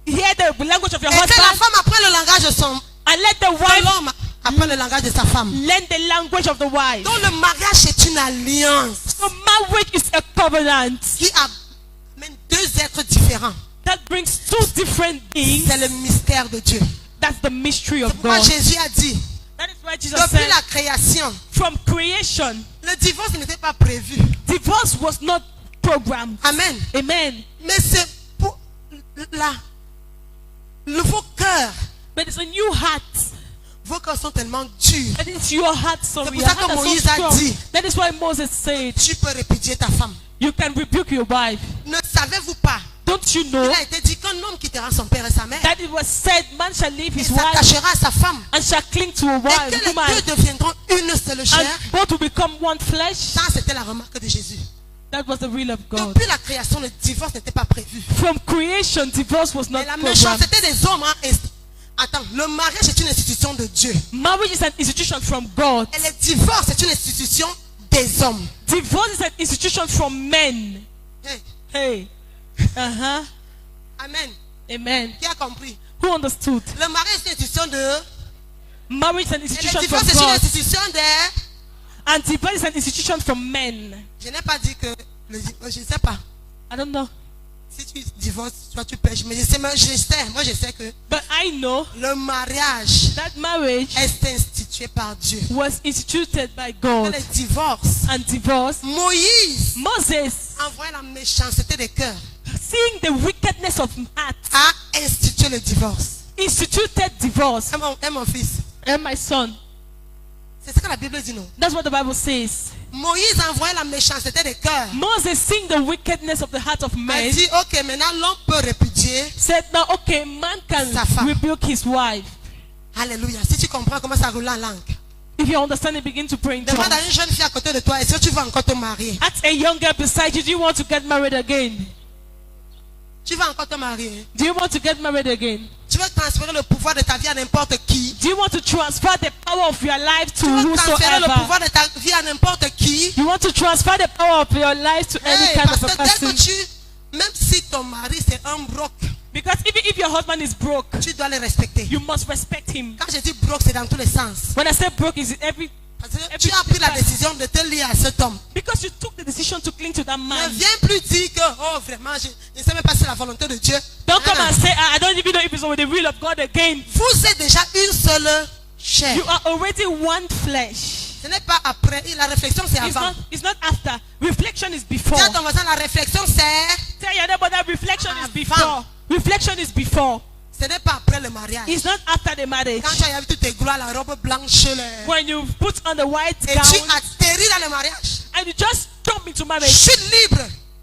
hear the language of your et que la husband, femme apprend le langage de son and let the que wife l'homme apprend le langage de sa femme. learn the language of the wife. Donc le mariage c'est une alliance So marriage is a covenant qui amène deux êtres différents. that brings two different beings. C'est le mystère de Dieu. That's the mystery of Moi God. Jésus a dit, That is why Jesus depuis said, la création, from creation, le divorce n'était pas prévu. divorce was not programmed. Amen. Amen. Mais c'est pour le nouveau cœur. But it's a new heart. Vos cœurs sont tellement durs. That is your heart, sorry. pour Your ça que heart is Moïse so a strong. dit, That is why Moses said, Tu peux répudier ta femme. you can rebuke your wife. Ne savez-vous pas? Don't you Il know a été dit qu'un homme quittera son père et sa mère that it was said, man shall leave et his wife s'attachera à sa femme. and shall cling to a Et wife, que les woman, deux deviendront une seule chair. and both will become one flesh. Ça, c'était la remarque de Jésus. That was the will of God. Depuis la création, le divorce n'était pas prévu. From creation, divorce was not Mais la programmed. méchanceté des hommes. Attends, le mariage est une institution de Dieu. Marriage is an institution from God. Et le divorce est une institution des hommes. Divorce is an institution from men. Hey, Hey. Uh-huh. amen. Amen. Qui a compris? Who understood? Le mariage est une institution de... Marriage is an Et le institution divorce from est une God. institution des... And divorce is an institution from men. Je n'ai pas dit que... Je ne sais pas. I don't know. Si tu divorces, toi tu pêches. Mais moi je sais que But I know le mariage that marriage est institué par Dieu. was instituted by Dans God. le divorce, And divorce, Moïse Moses, envoie la méchanceté des cœurs, seeing the wickedness of heart, a institué le divorce. instituted divorce. Et mon fils, And my son, c'est ce que la Bible dit, non? that's what the Bible says. Moïse envoie la méchanceté des cœurs. Moses, seeing the wickedness of the heart of A men, dit, ok, maintenant l'homme peut répudier. said, now, okay, man can Sa femme. rebuke his wife. Alléluia. Si tu comprends comment ça roule en langue. If you understand it, begin to pray in Demande tongues. à une jeune fille à côté de toi, est-ce que tu vas encore te marier? Ask a young girl beside you, do you want to get married again? Tu vas encore te marier. Do you want to get married again? Tu veux transférer le pouvoir de ta vie à n'importe qui. Do you want to transfer the power of your life to Tu veux transférer le whosoever? pouvoir de ta vie à n'importe qui. You want to transfer the power of your life to any Hey, kind parce of a que dès que person? même si ton mari c'est un broc, Because even if your husband is broke, tu dois le respecter. you must respect him. Quand je dis broc, c'est dans tous les sens. When I say broke, is in every Parce que tu as pris la décision de te lier à cet homme. Because you took the decision to cling to that Ne man. viens plus dire que, oh vraiment, je ne sais même pas si c'est la volonté de Dieu. Don't come Ah, and say, I don't even know if it's with the will of God again. vous êtes déjà une seule chair. You are already one flesh. Ce n'est pas après. La réflexion, c'est avant. It's not after. Reflection is before. Dis à ton voisin, la réflexion, c'est... Tell your neighbor that reflection is Avant. before. Reflection is before. Ce n'est pas après le mariage. It's not after the marriage. Quand tu as vu toutes tes gloires, la robe blanche, When you put on the white et gown tu atterris dans le mariage, and you just jump into marriage. chute libre,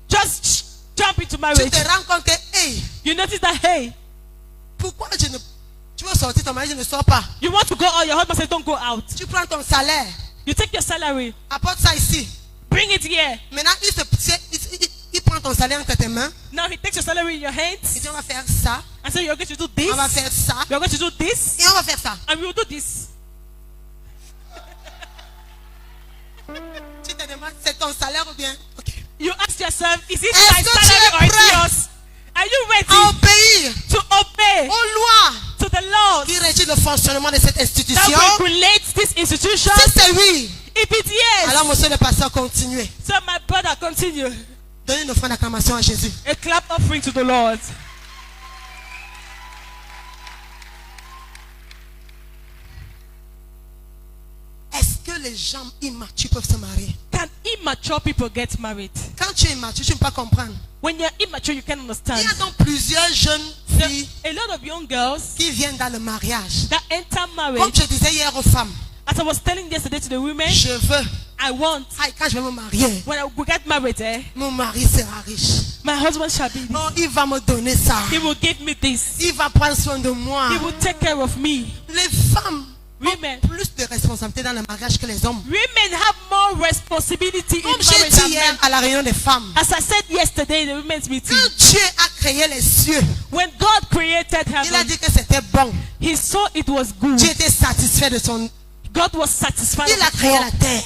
Just jump into tu marriage. te rends compte que, hey, You notice that, hey, pourquoi je ne... Tu veux sortir, ton mari, je ne sors pas. you want to go out, your husband says don't go out. Tu prends ton salaire, You take your salary, apporte ça ici. bring it here. Maintenant, il prend ton salaire entre tes mains. Now he takes your salary in your Il hands dit, on va faire ça, and say you're going to do this, on va faire ça, you're going to do this, et on va faire ça. and we will do this. Tu te demandes, c'est ton salaire ou bien? Ok. You ask yourself, is it Est-ce my que tu salary es or it's prêt yours? Are you À ready obéir to obey aux lois to the laws qui régissent le fonctionnement de cette institution. that regulates this institution? Si c'est oui, If it's yes, alors monsieur le pasteur, continuez. so my brother, continue. Donnez une offrande d'acclamation à Jésus. A clap offering to the Lord. Est-ce que les gens immatures peuvent se marier? Can immature people get married? Quand tu es immature, tu ne peux pas comprendre. When you're immature, you can Il understand. y a donc plusieurs jeunes There- filles a lot of young girls qui viennent dans le mariage. that enter Comme marriage, je disais hier aux femmes, as I was telling yesterday to the women, je veux, I want, quand je vais me marier, when I will get married, mon mari sera riche. my husband shall be this. Oh, il va me donner ça. He will give me this. Il va prendre soin de moi. He will take care of me. Les femmes Women. ont plus de responsabilités dans le mariage que les hommes. Women have more responsibility in Comme j'ai marriage dit than hier men. à la réunion des femmes, As I said yesterday in the women's meeting, quand Dieu a créé les cieux, when God created il a heaven, dit que c'était bon. He saw it was good. Dieu était satisfait de son... God was satisfied Il a with créé God. la terre.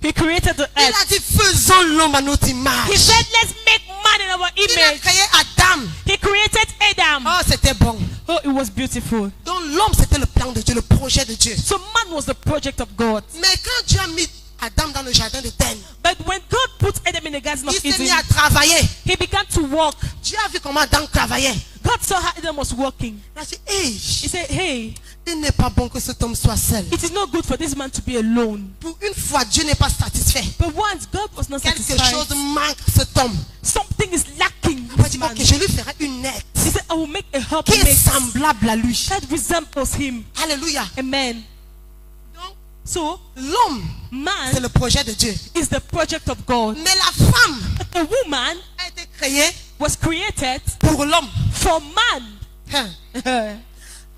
He created the Il earth. a dit faisons l'homme à notre image. He said, let's make man in our Il a image. créé Adam. He created Adam. Oh, c'était bon. Oh, it was beautiful. Donc l'homme, c'était le plan de Dieu, le projet de Dieu. So man was the project of God. Mais quand Dieu a mis Adam dans le jardin d'Éden, But when God put Adam in the Garden il of s'est mis Eden, à travailler. he began to walk. Dieu a vu comment Adam travaillait. God saw how Adam was walking. Il a dit, hey, He said, hey, il n'est pas bon que cet homme soit seul. it is not good for this man to be alone. Pour une fois, Dieu n'est pas satisfait. But once God was not Quelque satisfied, chose manque à cet homme. something is lacking Il a with dit, man. ok, je lui ferai une aide He said, I will make a qui helpmate est semblable à lui. that resembles him. Alléluia. Amen. Donc, So, l'homme, c'est man le projet de Dieu. is the project of God. Mais la femme But the woman a été créée was created pour l'homme. for man. Hein. Who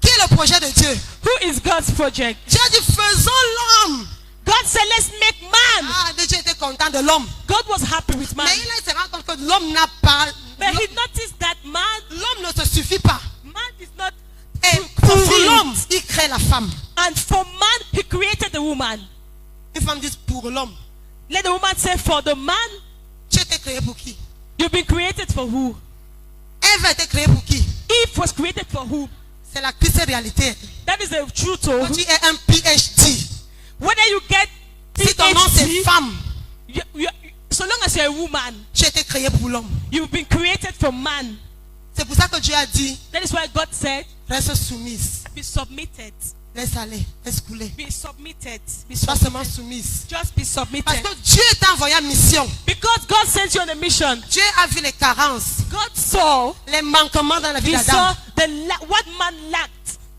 Qui est le projet de Dieu? is God's project? Dieu a dit, faisons l'homme. God said, let's make man. Ah, Dieu était content de l'homme. God was happy with man. Mais il se rend compte que l'homme n'a pas... But he noticed that man L'homme ne se suffit pas. is not Et pour l'homme, il crée la femme. and for man he created the woman. Une femme dit pour l'homme. Let the woman say, for the man, Tu étais créé pour qui? you've been created for who? Ève a été créée pour qui? Eve was created for who? C'est la triste réalité. That is the truth. Quand tu es un PhD, Whether you get si ton nom c'est PhD, femme, so long as you're a woman, tu as été créé pour l'homme. you've been created for man. C'est pour ça que Dieu a dit, That is why God said, reste soumise. be submitted. Laisse aller, laisse couler. Be submitted. Be Sois submitted. seulement soumise. Just be Parce submitted. que Dieu t'a envoyé en mission. Because God sent you on a mission. Dieu a vu les carences, God saw, les manquements dans la vie he d'Adam. saw what man lacked.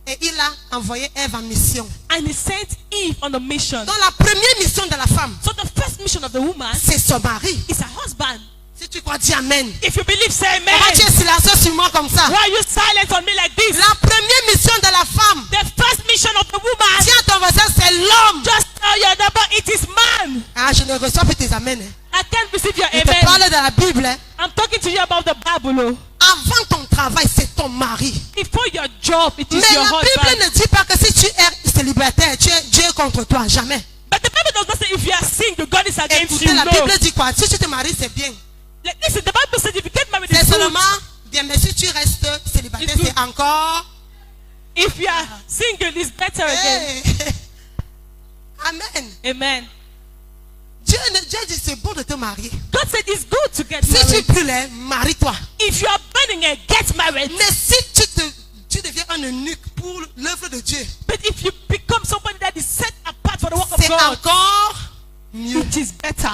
Et il a envoyé Ève en mission. And he sent Eve on a mission. Donc la première mission de la femme, So the first mission of the woman c'est son mari. is her husband. Si tu crois, dis Amen. If you believe, say amen. Pourquoi tu es silencieux sur moi comme ça? Why are you silent on me like this? La première mission de la femme, The first mission of the woman, dis à ton voisin, c'est l'homme. just tell your neighbor it is man. Ah, je ne reçois plus tes amens. Hein. I can't receive your Je te amen. parle de la Bible. Hein. I'm talking to you about the Bible. Oh. Avant ton travail, c'est ton mari. Before your job, it is Mais your la Bible husband. ne dit pas que si tu es célibataire, tu es Dieu contre toi. Jamais. But the Bible does not say if you are single, God is against Écoutez, you. la No. Bible dit quoi? Si tu te maries, c'est bien. Like, listen, the Bible says if you get married, C'est it's good. seulement bien. Mais si tu restes célibataire, It's good. c'est encore... If you are single, it's better again. Hey. Amen. Amen. Dieu dit c'est bon de te marier. God said it's good to get Si tu married. brûles, marie-toi. If you are burning it, get married. Mais si tu deviens un eunuque pour l'œuvre de Dieu, But if you become somebody that is set apart for the work of c'est God, encore mieux. it is better.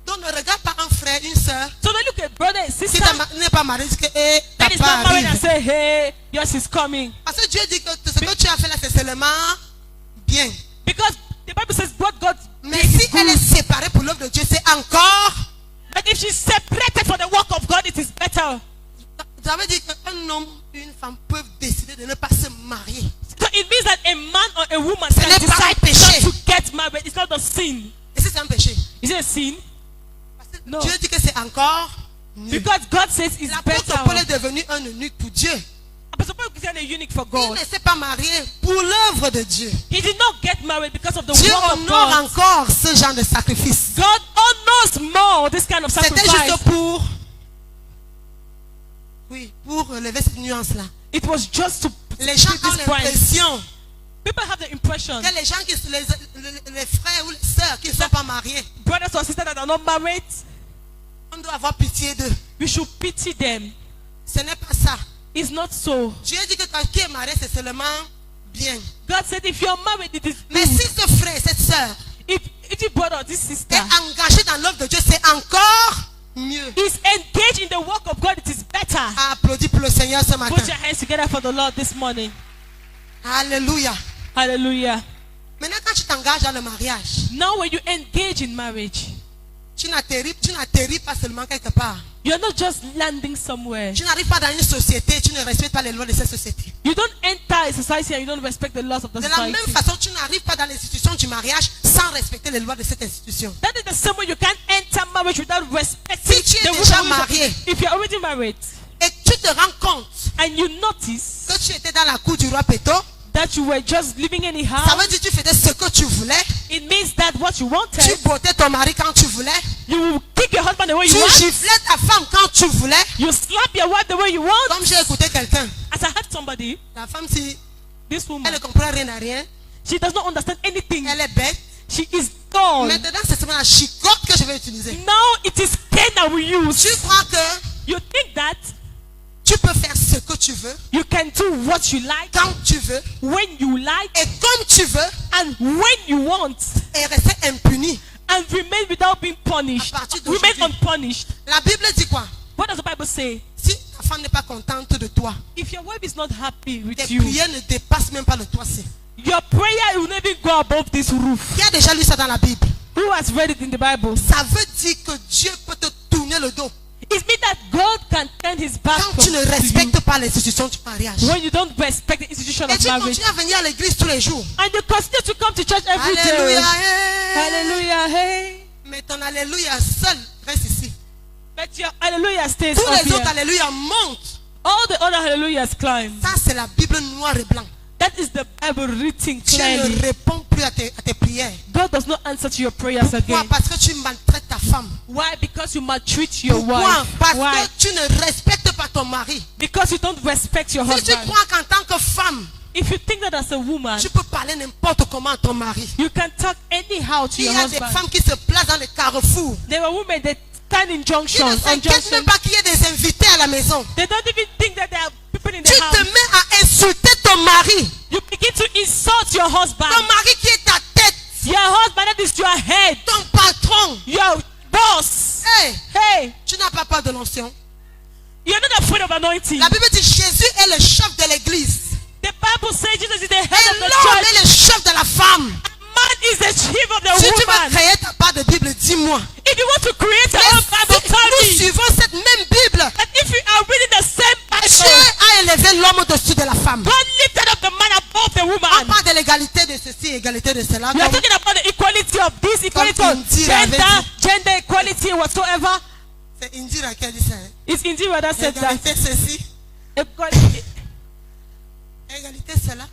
Donc ne regarde pas un frère, une soeur. So they look at brother and Si sister tu n'es pas marié, dis que that ta is part not married and arrive. say, hey, yours is coming. Parce que Dieu dit que ce que tu as fait là, c'est seulement bien. Because the Bible says what God Mais did si is elle good. est séparée pour l'œuvre de Dieu, c'est encore. But if she's separated for the work of God, it is better. Ça veut dire qu'un homme et une femme peuvent décider de ne pas se marier. So it means that a man or a woman Ce can n'est pas un decide péché. not to get married. It's not a sin. Et si c'est un péché? Is it a sin? Parce que No. Dieu dit que c'est encore mieux. Because God says it's L'apôtre better. Paul est devenu un eunuque pour Dieu. Apostle Paul is a eunuch for Il God. ne s'est pas marié pour l'œuvre de Dieu. He did not get married because of the Dieu work of honore God. encore ce genre de sacrifice. God honors more this kind of C'était sacrifice. juste pour... Oui, pour lever cette nuance-là. It was just to Les gens put ont this point. l'impression People have the impression, que les gens, les frères ou les sœurs qui ne sont pas mariés, brothers or sisters that are not married, on doit avoir pitié d'eux. we should pity them. Ce n'est pas ça. It's not so. Dieu dit que quand qui est marié, c'est seulement bien. God said if you're married, it is Mais good. si ce frère, cette sœur If your brother or this sister est engagé dans l'œuvre de Dieu, c'est encore mieux. is engaged in the work of God, it is better. Applaudis pour le Seigneur ce matin. Put your hands together for the Lord this morning. Alléluia. Hallelujah. Maintenant, quand tu t'engages dans le mariage, Now when you engage in marriage, tu n'atterris pas seulement quelque part. you're not just landing somewhere. Tu n'arrives pas dans une société, tu ne respectes pas les lois de cette société. You don't enter a society and you don't respect the laws of the De la même society. façon, tu n'arrives pas dans l'institution du mariage sans respecter les lois de cette institution. That is the same way you can't enter marriage without respecting Si tu es the déjà rules of- marié. If you're already married Et tu te rends compte and you notice que tu étais dans la cour du roi Péto, that you were just living ça anyhow, veut dire que tu faisais ce que tu voulais. it means that what you Tu wanted, bottais ton mari quand tu voulais. you will kick your husband the way Tu you want, giflais ta femme quand tu voulais. you slap your wife the way you want. Comme j'ai écouté quelqu'un, As I heard somebody, la femme, si this elle woman, ne comprend rien à rien, she does not understand anything. elle est bête. She is dull. Maintenant, c'est seulement la chicotte que je vais utiliser. Now it is cane that we use. Tu crois que You think that tu peux faire ce que tu veux, you can do what you like, quand tu veux, when you like, et comme tu veux, and when you want, et rester impuni. and remain without being punished. À partir Remain d'aujourd'hui. unpunished. La Bible dit quoi? What does the Bible say? Si ta femme n'est pas contente de toi, If your wife is not happy with tes you, prières ne dépassent même pas le toit. your prayer will never go above this roof. Qui a déjà lu ça dans la Bible? Who has read it in the Bible? Ça veut dire que Dieu peut te tourner le dos It means that God can turn his back quand tu ne to you respectes pas l'institution du mariage. when you don't respect the institution Et of tu marriage. continues à venir à l'église tous les jours. And you continue to come to church every Alléluia. day. hey. Hallelujah, hey. Mais ton alléluia seul reste ici. But your hallelujah stays Tous up les autres here. alléluia montent. All the other hallelujahs climb. Ça, c'est la Bible noir et blanc. That is the Bible written Dieu ne clearly. répond plus à tes prières. God does not answer to your prayers Pourquoi? again. Parce que tu maltraites ta femme. Why? Because you maltreat your Pourquoi? wife. Parce Why? que tu ne respectes pas ton mari. Because you don't respect your Si tu husband. crois qu'en tant que femme, If you think that as a woman, tu peux parler n'importe comment à ton mari. you can talk anyhow to Il y your a des husband. femmes qui se placent dans les carrefours. There are women that stand in Qui junctions, ne on s'inquiètent junctions. même pas qu'il y ait des invités à la maison. They don't even think that there are people in Tu the te house. mets à insulter ton mari. You begin to insult your husband. Ton mari qui est ta tête. Your husband that is your head, Ton patron. your boss. Hey, Hey, tu n'as pas peur de l'onction. you're not afraid of anointing. La Bible dit Jésus est le chef de l'église. The Bible says Jesus is the head Et of the l'homme church. est le chef de la femme. Man is the chief of the Si tu veux woman. créer ta part de Bible, dis-moi. If you want to create your Mais own Bible, si tell nous me. suivons cette même Bible, And if you are reading the same Dieu Bible, a élevé l'homme au-dessus de la femme. God lifted up the man above the On woman. parle de l'égalité de ceci, égalité de cela. We are Comme talking about the equality of this, equality of Indira avait gender equality, whatsoever. c'est Indira qui a dit ça. Hein. It's Indira that said that. Égalité ceci, Equality. égalité cela.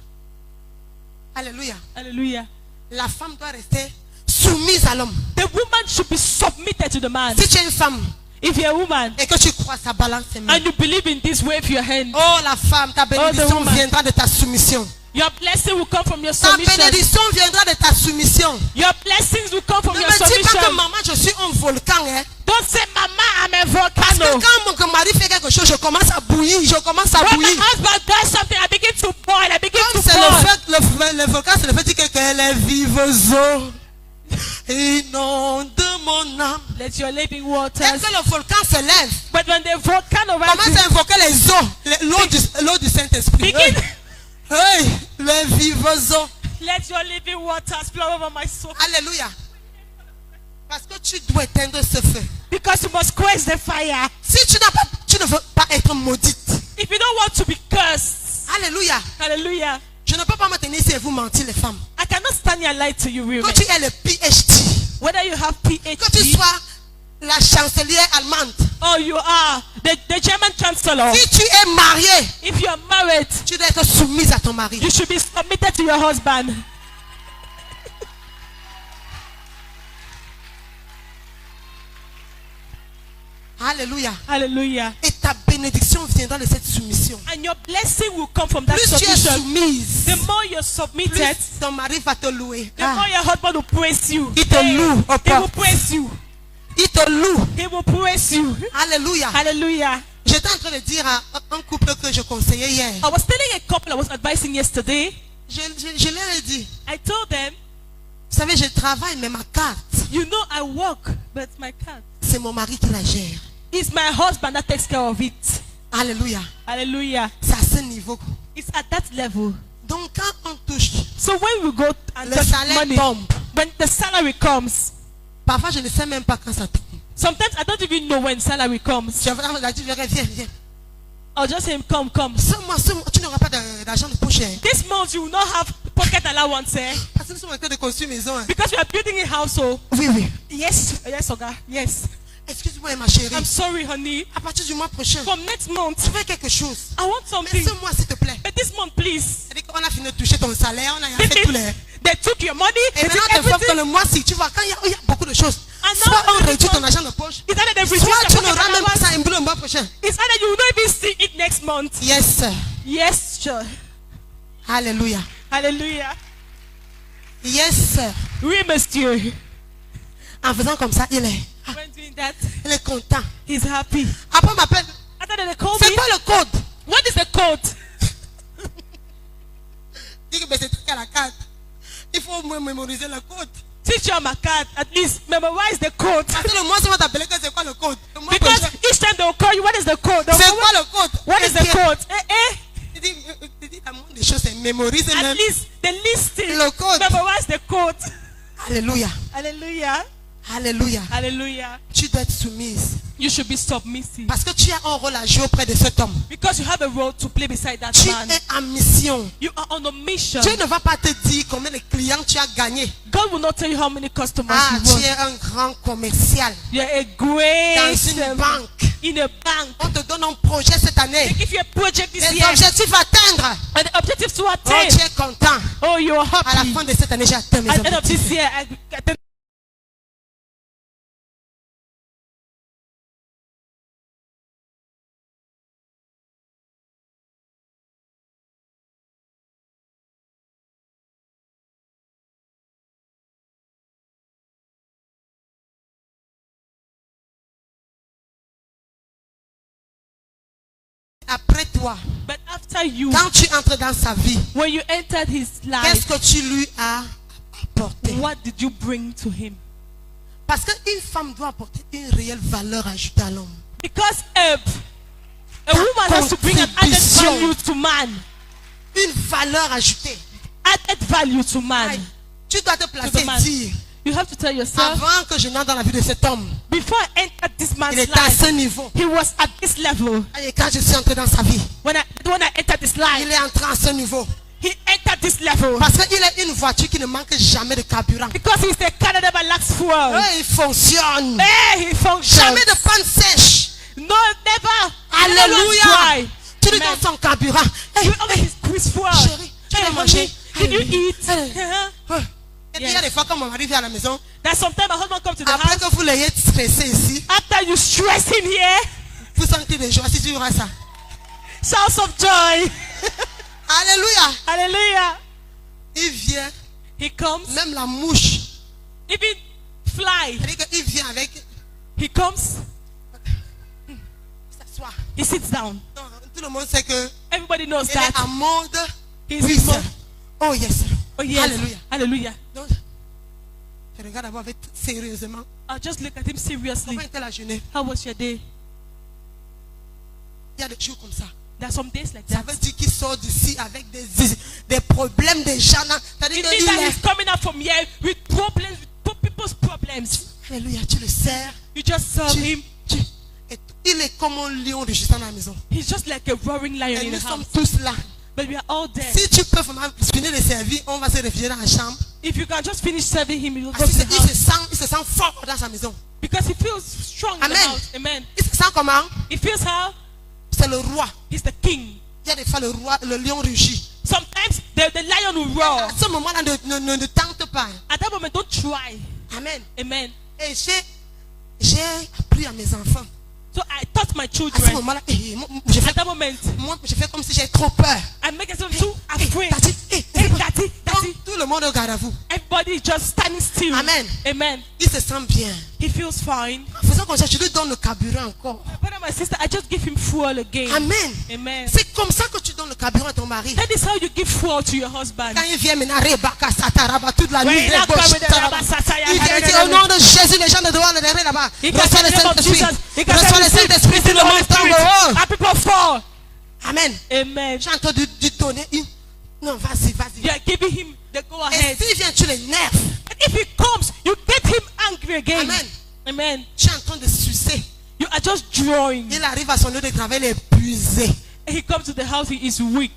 Alléluia. Hallelujah. La femme doit rester soumise à l'homme. The woman should be submitted to the man. Si tu es une femme If you're a woman et que tu crois sa balance est and même. you believe in this, wave your hand. Oh la femme, ta bénédiction woman. viendra de ta soumission. Your blessing will come from your Ta submission. bénédiction viendra de ta soumission. Your blessings will come from Ne your me dis pas que submission. maman, je suis un volcan. Hein. Don't say, Mama, I'm a Parce que volcano. quand mon mari fait quelque chose, je commence à bouillir. Je commence à When my bouillir. husband does something, I begin to boil. I begin to Comme c'est boil. le volcan, c'est le fait que les vives eaux inondent mon âme. Let your living Dès waters. que le volcan se lève, But when the volcano commence rises, à invoquer les eaux, l'eau du Saint-Esprit. begin. Hey, les vives eaux. Let your living waters flow over my soul. Alléluia. Parce que tu dois éteindre ce feu. Because you must quench the fire. Si tu ne veux pas être maudite. If you don't want to be cursed. Alléluia. Hallelujah. Je ne peux pas me tenir ici et vous mentir, les femmes. I cannot stand here and lie to you, Que women. tu aies le PhD. Whether you have Que tu PhD sois la chancelière allemande. or you are the German chancellor. Si tu es mariée, If you are married, tu dois être soumise à ton mari. you should be submitted to your husband. Alléluia. Hallelujah. Et ta bénédiction viendra de cette soumission. And your blessing will come from that Plus tu es submission. soumise, The more you're submitted, plus ton mari va te louer. the more your husband will praise you. Il te loue au He pas. will praise you. Il te loue. He will praise you. Alléluia. Hallelujah. J'étais en train de dire à un couple que je conseillais hier. I was telling a couple I was advising yesterday. Je leur ai dit, I told them, vous savez, je travaille, mais ma carte, you know I work, but my card. c'est mon mari qui la gère. It's my husband that takes care of it. Alléluia. Hallelujah. C'est à ce niveau. It's at that level. Donc quand on touche, So when we go and le touch salaire money, tombe. when the salary comes, Parfois, je ne sais même pas quand ça tombe. sometimes I don't even know when salary comes. Je vais dire, viens. I'll just say, come. Ce mois, tu n'auras pas d'argent de poche. Hein. This month you will not have pocket allowance, eh? Parce que nous sommes en train de construire une maison. Hein. Because we are building a household. Oui. Yes, Oga. Yes. Excuse-moi, ma chérie. I'm sorry, honey. À partir du mois prochain, From next month, tu veux quelque chose. I want Mais something. ce mois, s'il te plaît. But this month, please. C'est-à-dire qu'on a fini de toucher ton salaire, on a They, fait tous les... they took your money. Et They took maintenant, des fois, que everything. le mois-ci, tu vois, quand il y a beaucoup de choses, And now soit on every réduit ton month, argent de poche, It's either they reduce soit your tu pocket n'auras même pas allowance. ça un boulot le mois prochain. It's either you will not even see it next month. Yes, sir. Yes, sure. Alléluia. Hallelujah. Yes, sir. Oui, monsieur. En faisant comme ça, il When doing that, est content. he's happy. Après, on m'appelle. After that, they call C'est me. quoi le code? What is the code? Dis que c'est truc à la carte. Il faut au moins mémoriser le code. Teach your my card. At least memorize the code. Parce que le mois, ça va t'appeler que c'est quoi le code. Le mois Because prochain, each time they will call you, what is the code? They'll c'est call, quoi le code? what is the bien. code? Tu dis, la moindre des choses, c'est mémoriser At même. least the listing. Le code. Memorize the code. Alléluia. Hallelujah. Alléluia. Hallelujah. Tu dois être soumise. You should be submissive. Parce que tu as un rôle à jouer auprès de cet homme. Because you have a role to play beside that Tu man. es en mission. You are on a mission. Dieu ne va pas te dire combien de clients tu as gagné. God will not tell you how many customers Ah, you tu want. es un grand commercial. You're a great Dans une banque. in a bank. On te donne un projet cette année. They give you a project this Des year objectifs à atteindre. and the objectives to Oh, attain. tu es content. Oh, you're À la happy. fin de cette année, j'ai atteint mes At the end of objectifs. this year, I attain. Après toi, But after you, quand tu entres dans sa vie, when you entered his qu'est-ce life, que tu lui as apporté? what did you bring to him? Parce qu'une femme doit apporter une réelle valeur ajoutée à l'homme. Because a woman has to bring an added contribution. value to man. Une valeur ajoutée. Added value to man. Aïe. Tu dois te To placer the man. et dire, You have to tell yourself, avant que je n'entre dans la vie de cet homme, before I entered this man's il était à life, ce niveau. he was at this level. Et quand je suis entré dans sa vie, When I entered this il life, est entré à ce niveau. he entered this level. Parce qu'il a une voiture qui ne manque jamais de carburant. Because he's the kind that never lacks fuel. Et il fonctionne. Hey, he functions. Jamais de panne sèche. No, never. Alléluia. Never Tu lui Amen. donnes son carburant. Hey, You always squeeze fuel. chérie, tu Hey, as mangé. honey, did you eat? Hey. Uh-huh. Et puis il y a des fois quand mon mari vient à la maison, That sometimes my husband comes to the après house. que vous l'ayez stressé ici, After you stressing here, vous sentez des joies si tu auras ça. shouts of joy. Alléluia. Hallelujah. Il vient, He comes. même la mouche. Even fly. C'est-à-dire qu'il vient avec, He comes. s'assoit. He sits down. Non, tout le monde sait que Everybody knows il est that. en mode He's oui, in sir. mode. Oh yes. Oh yes. Alléluia. Hallelujah. Donc, je regarde d'abord avec sérieusement. I'll just look at him seriously. Comment était la journée? How was your day? Il y a des jours comme ça. There are some days like Ça that. veut dire qu'il sort d'ici avec des problèmes déjà. C'est-à-dire It means qu'il that est. he's coming out from here with problems, with people's problems. Alléluia, tu le sers. You just serve him. Il est comme un lion de juste dans la maison. He's just like a roaring lion Et in nous the sommes house. tous là. But we are all there. Si tu peux vraiment finir de servir, on va se réfugier dans la chambre. If you can just finish serving him, you will go Parce to the house. il se sent fort dans sa maison. Because he feels strong in the Amen. house. Amen. Il se sent comment? He feels how C'est le roi. he's the king. Il y a des fois le roi, le lion rugit. Sometimes the lion will roar. À ce moment-là, ne tente pas. At that moment, don't try. Amen. Amen. Et j'ai appris à mes enfants. So I taught my À ce children. moment-là, At that moment, moi, je fais comme si j'ai trop peur. I make them too afraid. Daddy, Hey, daddy, daddy. Donc, tout le monde regarde à vous. Everybody is just standing still. Amen. Amen. Il se sent bien. He feels fine. Faisons comme ça, je lui donne le carburant encore. My brother, my sister, I just give him fuel again. Amen. Amen. C'est comme ça que tu donnes le carburant à ton mari. That is how you give fuel to your husband. Quand il vient maintenant, Rebaka, Sataraba, toute la nuit, When he Rebo, come with the Sataraba. Rabba Sataya, Il vient dire au nom de Jésus, les gens ne doivent derrière là-bas. He can Reçois say le the name of Saint-Esprit. Jesus. He can Reçois le say Saint-Esprit, tout le monde tombe haut. and people fall. Amen. Amen. J'ai entendu lui donner une. Non, vas-y, vas-y. You are giving him the go Et ahead. s'il vient, tu l'énerves. And if he comes, you get him angry again. Amen. Amen. Tu es en train de sucer. You are just drawing. Il arrive à son lieu de travail, il est épuisé. He comes to the house, he is weak.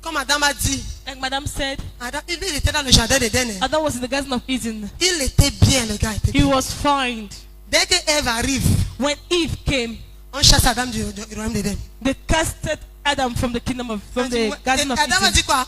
Comme Adam a dit, Like Madame said, Adam, il était dans le jardin d'Éden. Adam was in the Garden of Eden. Il était bien, le gars était He bien. was fined. Dès que Ève arrive, When Eve came, on chasse Adam du royaume d'Éden. they casted Adam from the kingdom of, from the Garden of Adam a Eden. dit quoi?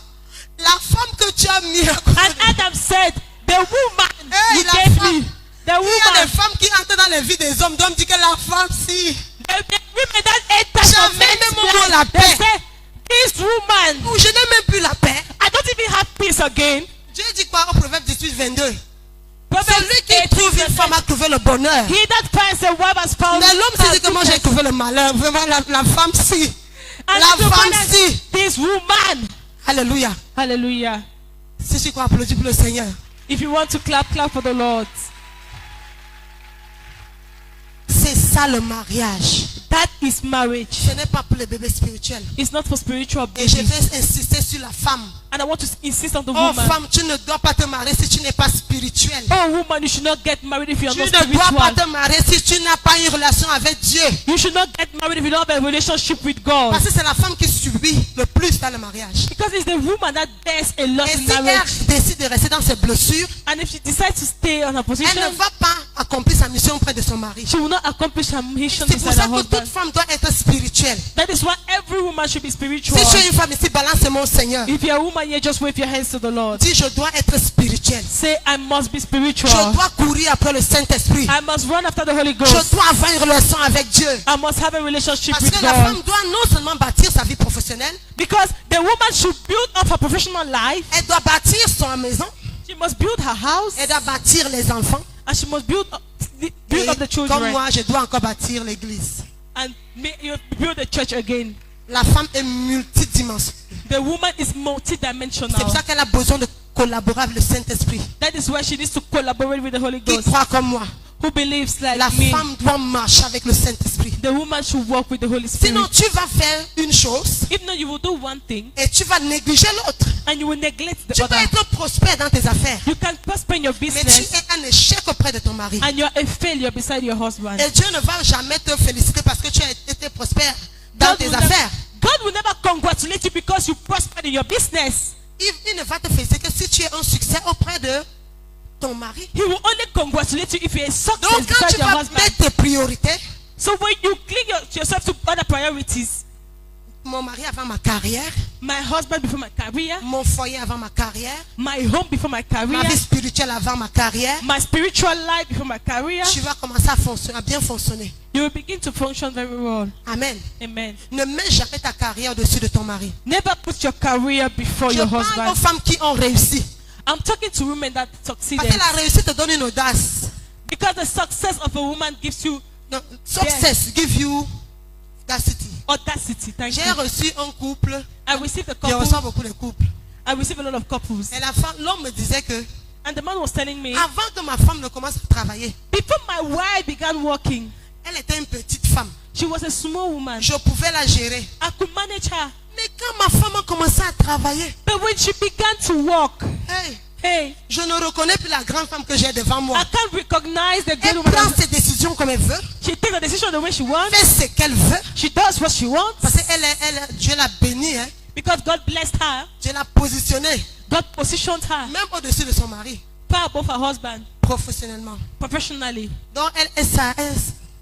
La femme que tu as mis à côté And de- Adam said, the woman Hey, you la gave femme. me, the Il y a woman, des femmes qui entrent dans les vies des hommes. D'hommes disent que la femme, si. the women that ate that J'avais of men's même au la life, they paix. say, this woman, Ou je n'ai même plus la paix. I don't even have peace again. Dieu dit quoi au Proverbe 18, 22? Proverbs Celui qui 18 trouve une femme a trouvé le bonheur. He that finds a wife has found Mais l'homme s'est dit que moi j'ai goodness. trouvé le malheur. Vraiment, la femme, si. And La the femme, woman, si. this woman. Alléluia. Hallelujah. Si tu crois applaudir pour le Seigneur. If you want to clap, clap for the Lord. C'est ça le mariage. That is marriage. Ce n'est pas pour les bébés spirituels. It's not for spiritual Et je babies. vais insister sur la femme. And I want to insist on the Oh woman. femme, tu ne dois pas te marier si tu n'es pas spirituel. Oh woman, you should not get married if you are Tu not ne dois pas spiritual. te marier si tu n'as pas une relation avec Dieu. You should not get married if you don't have a relationship with God. Parce que c'est la femme qui subit le plus dans le mariage. Because it's the woman that bears a lot Et in si elle marriage. décide de rester dans ses blessures, And if she decides to stay on her elle position, ne va pas accomplir sa mission auprès de son mari. she will not accomplish her mission C'est pour beside ça her que toute husband. femme doit être spirituelle. That is why every woman should be spiritual. Si tu es une femme ici, balance mon Seigneur. If you're a woman here, just wave your hands to the Lord. Dis, je dois être spirituel. Say, I must be Je spiritual. dois courir après le Saint-Esprit. I must run after the Holy Je Ghost. dois avoir une relation avec Dieu. I must have a relationship Parce with que la femme God. doit non seulement bâtir sa vie professionnelle, Because the woman should build up her professional life. elle doit bâtir son maison, She must build her house. elle doit bâtir les enfants. And she must build up Et the comme children. moi, je dois encore bâtir l'église. And build the church again. La femme est multidimensionnelle. The woman is C'est pour multidimensional. ça qu'elle a besoin de collaborer avec le Saint-Esprit. That is why she needs to collaborate with the Holy Qui Ghost. croit comme moi. Who believes like La me. femme doit marcher avec le Saint-Esprit. The woman should walk with the Holy Spirit. Sinon, tu vas faire une chose If not, you will do one thing et tu vas négliger l'autre. and you will neglect the Tu peux other. être prospère dans tes affaires, You can prosper in your mais tu business es un échec auprès de ton mari. and you're a failure beside your husband. Et Dieu ne va jamais te féliciter parce que tu as été prospère dans tes affaires. God will never congratulate you because you prospered in your business. Il ne va te féliciter que si tu es un succès auprès de ton mari. He will only congratulate you if you're a success Donc quand beside tu your vas husband. mettre tes priorités, So when you cling yourself to other priorities, mon mari avant ma carrière, my husband before my career, mon foyer avant ma carrière, my home before my ma career, vie spirituelle avant ma carrière, my spiritual life before my career, tu vas commencer à fonctionner, à bien fonctionner. you will begin to function very well. Amen. Amen. Ne mets jamais ta carrière au-dessus de ton mari. Never put your career before Je your parle aux husband. femmes qui ont réussi. I'm talking to women that Parce succeeded. que la réussite te donne une audace. Because the success of a woman gives you Non, success give you audacity. audacity. Thank J'ai you. reçu un couple. I received a Je reçois couple. beaucoup de couples. I received a lot of couples. Et la femme, l'homme me disait que And the man was telling me, avant que ma femme ne commence à travailler, before my wife began working, elle était une petite femme. she was a small woman. Je pouvais la gérer. I could manage her. Mais quand ma femme a commencé à travailler, But when she began to work, hey, je ne reconnais plus la grande femme que j'ai devant moi. I can't recognize the Elle good woman. prend ses décisions comme elle veut, She takes a decision the way she wants. fait ce qu'elle veut. She does what she wants. Parce que Dieu l'a bénie, hein. Because God blessed her. Dieu l'a positionnée, God positioned her même au-dessus de son mari, far above her husband professionnellement. professionally. Donc elle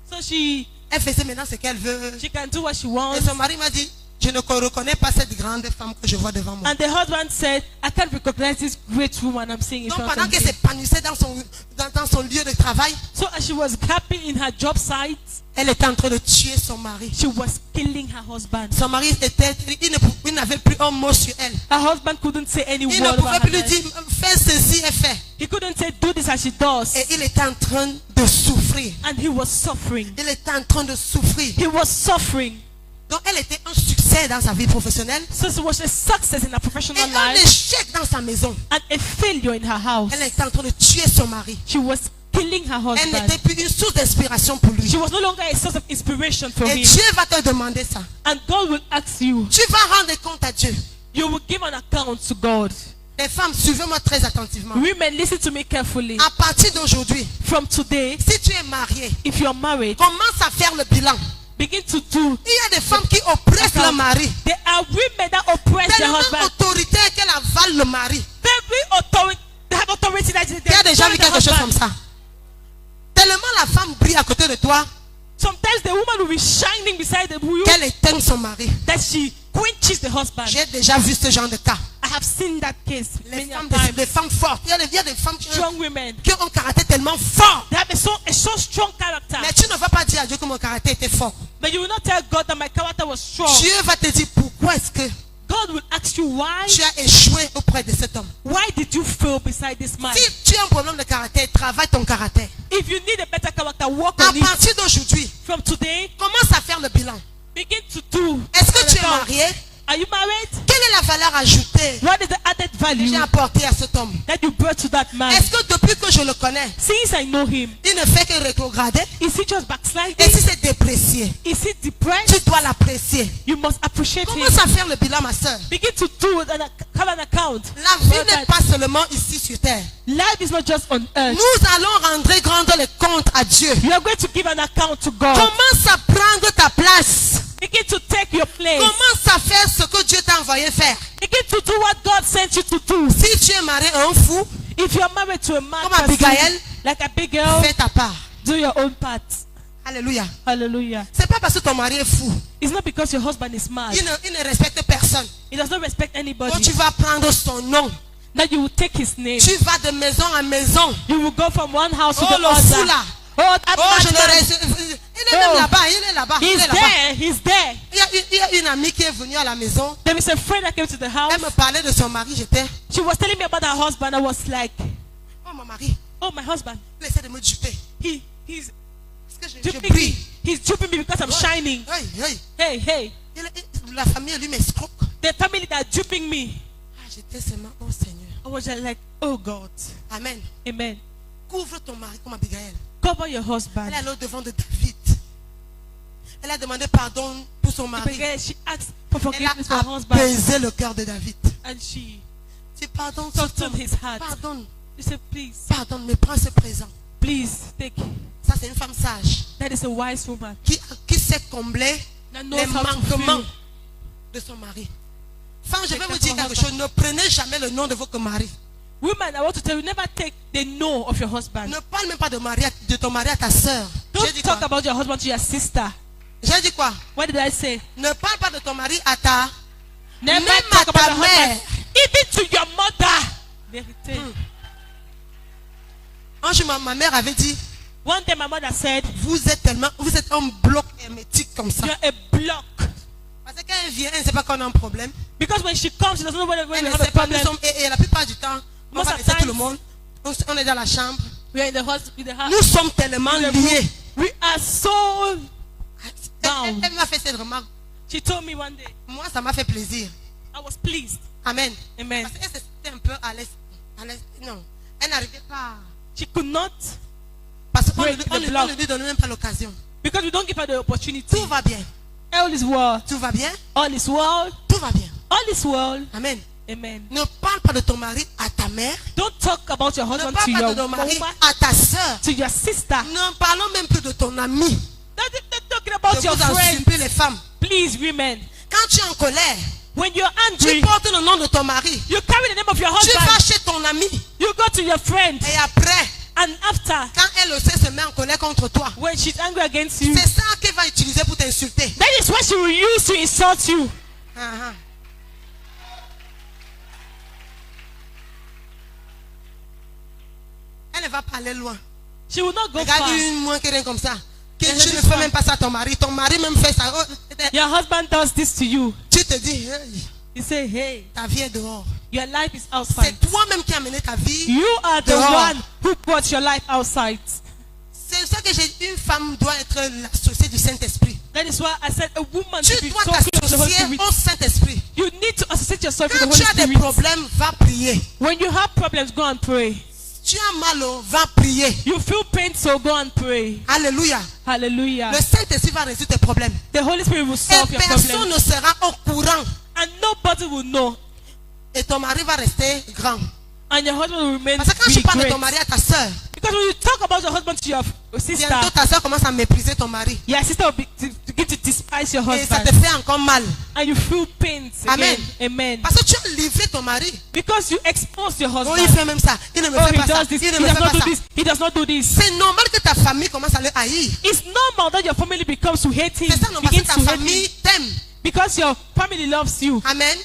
So she faisait maintenant ce qu'elle veut. can do what she Et wants. son mari m'a dit, je ne reconnais pas cette grande femme que je vois devant moi. And the husband said, I can't recognize this great woman I'm seeing in Donc front pendant of qu'elle me. s'épanouissait dans son lieu de travail, So as she was happy in her job site, elle était en train de tuer son mari. she was killing her husband. Son mari il n'avait plus un mot sur elle. Her husband couldn't say any Il ne word pouvait about plus lui her. dire, fais ceci et fais. He couldn't say, do this as she does. Et il était en train de souffrir. And he was suffering. Il était en train de souffrir. He was suffering. Donc elle était un succès dans sa vie professionnelle So it was a success in her et professional un life échec dans sa maison. and a failure in her house. Elle était en train de tuer son mari. She was killing her Elle husband. n'était plus une source d'inspiration pour lui. She was no longer a source of inspiration for Et him. Dieu va te demander ça. And God will ask you, Tu vas rendre compte à Dieu. you will give an account to God. Les femmes, suivez-moi très attentivement. Women, listen to me carefully. À partir d'aujourd'hui, From today, si tu es marié, if you're married, commence à faire le bilan. begin to do. Il y a des femmes qui oppressent le mari. There are women that oppress their Tellement husband. autoritaire qu'elle avale le mari. Very authority. They have authority that they Tu as déjà vu destroy quelque the chose comme husband. ça. Tellement la femme brille à côté de toi Sometimes the woman will be shining beside the you qu'elle éteint son mari. that she quenches the husband. J'ai déjà vu ce genre de cas. I have seen that case Les many femmes, times. des femmes fortes. Il y a des femmes Strong women. qui ont un caractère tellement fort. They have a so strong character. Mais tu ne vas pas dire à Dieu que mon caractère était fort. But you will not tell God that my character was strong. Dieu va te dire pourquoi est-ce que God will ask you why. tu as échoué auprès de cet homme. Why did you fail beside this man? Si tu as un problème de caractère, travaille ton caractère. If you need a better character, work À on it. partir d'aujourd'hui, From today, commence à faire le bilan. begin to do. Est-ce que an tu es account. marié? Are you married? Quelle est la valeur ajoutée What is the added que value j'ai apportée à cet homme? that you brought to that man? Est-ce que depuis que je le connais, Since I know him, il ne fait que rétrograder? is he just backsliding? Et si c'est déprécié, Is he depressed? tu dois l'apprécier. You must appreciate him. Commence à faire le bilan, ma soeur. Begin to do it and have an account. La vie n'est pas seulement ici sur terre. Life is not just on earth. Nous allons rendre grande les comptes à Dieu. You are going to give an account to God. Commence à prendre ta place. Begin to take your place. Commence à faire ce que Dieu t'a envoyé faire. Begin to do what God sent you to do. Si tu es marié à un fou, If you are married to a man Comme Abigail, like a big girl, fais ta part. do your own part. Alléluia. Hallelujah. C'est pas parce que ton mari est fou. It's not because your husband is mad. Il ne respecte personne. He does not respect Donc anybody. tu vas prendre son nom. That you will take his name. Tu vas de maison en maison. You will go from one house to Oh, the le fou other. là. Oh, that Oh, je madman. le respecte. Il est même Oh. là-bas. Il est là-bas. Il He's est là-bas. there. He's there. Il y a une amie qui est venue à la maison. There is a friend that came to the house. Elle me parlait de son mari. J'étais. She was telling me about her husband. I was like, Oh, mon mari. oh, my husband. Il essaie de me duper. He's Parce que je duping me. brille. He's duping me because I'm shining. Hey, hey. Hey, hey. La famille, lui, m'escroque. The family that are duping me. Ah, j'étais seulement, oh Seigneur. I was just like, oh God. Amen. Amen. Couvre ton mari comme Abigail. Cover your husband. Elle est allée au-devant de David. Elle a demandé pardon pour son mari. Because she asked for Elle forgiveness for a her husband. apaisé le cœur de David. And she Dis pardonne, softened his heart. pardonne, She said, please, pardonne, mais prends ce présent. please take. Ça, c'est une femme sage That is a wise woman. qui sait combler That knows les how to manquements feel. de son mari. Femme, je vais Take vous that dire for quelque chose. Ne prenez jamais le nom de votre mari. Women, I want to tell you, never take the no of your husband. Ne parle même pas de ton mari à ta soeur. Don't talk about your husband to your sister. J'ai dit quoi? What did I say? Ne parle pas de ton mari à ta... Never Même talk à about ta your mère. husband. Even to your mother. Vérité. Un jour, ma mère avait dit, One day my mother said, vous êtes un bloc hermétique comme ça. you're a block. Parce que quand elle vient, elle ne sait pas qu'on a un problème. Because when she comes, she doesn't know when Elle we ne have a sait pas, nous problem. sommes, et la plupart du temps, on Most va of laisser tout times- le monde. On est dans la chambre. We are in the house, with the house. Nous sommes tellement liés. We are so. Elle m'a fait cette remarque. She told me one day, Moi, ça m'a fait plaisir. I was pleased. Amen. Amen. Parce qu'elle était un peu à l'aise. Non, elle n'arrivait pas. She could not, Parce qu'on Break the block. ne lui donne même pas l'occasion. because we don't give her the opportunity. Tout va bien. All is well. Tout va bien. All is well. Tout va bien. All is well. Amen. Amen. Ne parle pas de ton mari à ta mère. Don't talk about your Ne husband parle to pas your de ton mari mother, à ta soeur. to your sister. Ne parlons même plus de ton ami. Don't talking about Je your vous en friend. supplie les femmes. Please, women. Quand tu es en colère, When you're tu angry, portes le nom de ton mari. you carry the name of your Tu vas husband. chez ton ami. You go to your friend, Et après, and after, quand elle aussi se met en colère contre toi, when she's angry against you, c'est ça qu'elle va utiliser pour t'insulter. that is what she will use to insult you. Ah, ah. Elle ne va pas aller loin. She will not go Regarde far. une moins que rien comme ça. Que Elle tu dit ne ça. fais même pas ça à ton mari. Ton mari même fait ça. Oh, Your husband does this to you. tu te dis, hey, You say, hey, ta vie est dehors. your life is C'est outside. toi-même qui as mené ta vie. You are the Dehors. one who brought your life outside. C'est ça que j'ai dit. Une femme doit être l'associée du Saint-Esprit. That is why I said a woman Tu should be dois talking to the Holy t'associer Spirit. au Saint-Esprit. You need to associate yourself with the Quand Holy tu as des Spirit. problèmes, va prier. When you have problems, go and pray. Tu as mal, va prier. You feel pain, so go and pray. Alléluia. Hallelujah. Le Saint-Esprit va résoudre tes problèmes. The Holy Spirit will Et solve your personne problem. ne sera au courant. And nobody will know. Et ton mari va rester grand. And your husband will remain Parce que quand tu really parles de great. ton mari à ta soeur, Because when you talk about your husband to your sister, bientôt ta soeur commence à mépriser ton mari. your sister will begin to despise your Et ça husband. te fait encore mal. And you feel pains Amen. again. Amen. Parce que tu as livré ton mari. Because you expose your Oh, il husband. fait même ça. Il ne me Oh, fait he pas ça. does this. Il He ne me does fait not pas do ça. this. He does not do this. C'est normal que ta famille commence à le haïr. It's normal that your family becomes to hate him. C'est ça, non, parce que Begins ta to hate famille him. t'aime. Because your family loves you. Amen.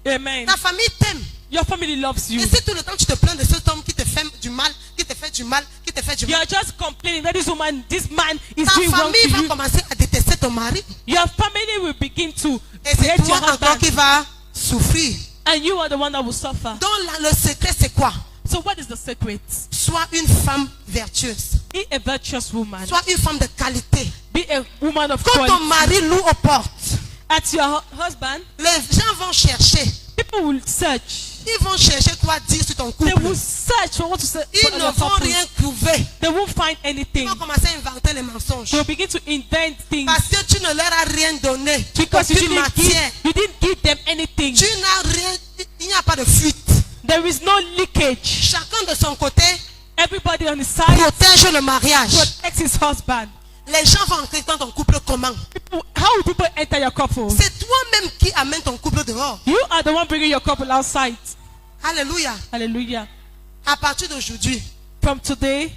Amen. Ta famille t'aime. Your family loves you. Et si tout le temps tu te plains de cet homme qui te fait du mal, qui te fait du mal, qui te fait du mal, You're just complaining that this man is ta doing wrong famille to va you. commencer à détester ton mari. Your family will begin to Et c'est hate toi your encore husband. qui va souffrir. And you are the one that will suffer. Donc le secret c'est quoi? So what is the secret? Sois une femme vertueuse. Be a virtuous woman. Sois une femme de qualité. Be a woman of Quand ton quality. mari loue aux portes, At your husband, les gens vont chercher. people will search. Ils vont chercher quoi dire sur ton They couple. will search for what to say. Ils for ne your vont couple. rien trouver. They won't find Ils anything. vont commencer à inventer les mensonges. They'll begin to invent things Parce que tu ne leur as rien donné. because you Aucune matière. didn't give them anything. Tu n'as rien. Il n'y a pas de fuite. There is no leakage. Chacun de son côté Everybody on his side protège le mariage. protects his husband. Les gens vont entrer dans ton couple comment? How will people enter your couple? C'est toi-même qui amène ton couple dehors. You are the one bringing your couple outside. Alléluia. Hallelujah. À partir d'aujourd'hui, From today,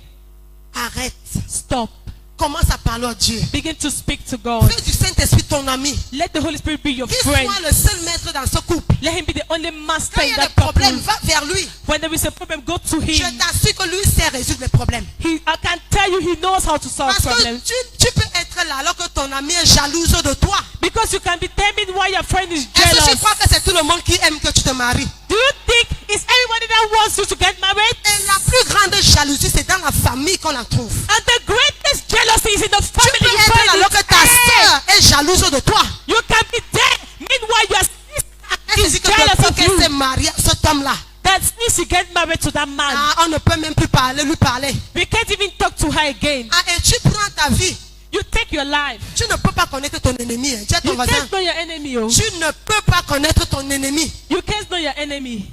arrête. stop. Commence à parler à Dieu. Begin to speak to God. Fais du Saint-Esprit ton ami. Let the Holy Spirit be your Qu'il friend. soit le seul maître dans ce couple. Let him be the only master Quand il in y a that des problèmes, couple. va vers lui. When there is a problem, go to Je him. t'assure que lui sait résoudre les problèmes. I can tell you he knows how to solve Parce que problems. tu peux être là alors que ton ami est jalouse de toi. Because you can determine why your friend is Est-ce que tu jealous. crois que c'est tout le monde qui aime que tu te maries? Do you think it's everybody that wants you to get married? Et la plus grande jalousie, c'est dans la famille qu'on la trouve. And the greatest jealousy is in the Tu family. peux You être find là alors it que ta there. soeur est jalouse de toi. You can be there. Meanwhile, your sister Elle se is dit que jealous depuis of qu'elle you. s'est mariée à cet homme-là, That means you get married to that man. on ne peut même plus lui parler. We can't even talk to her again. Et tu prends ta vie. You take your life. Tu ne peux pas connaître ton ennemi. Dis à ton You voisin. can't know your enemy. Oh. Tu ne peux pas connaître ton ennemi. You can't know your enemy.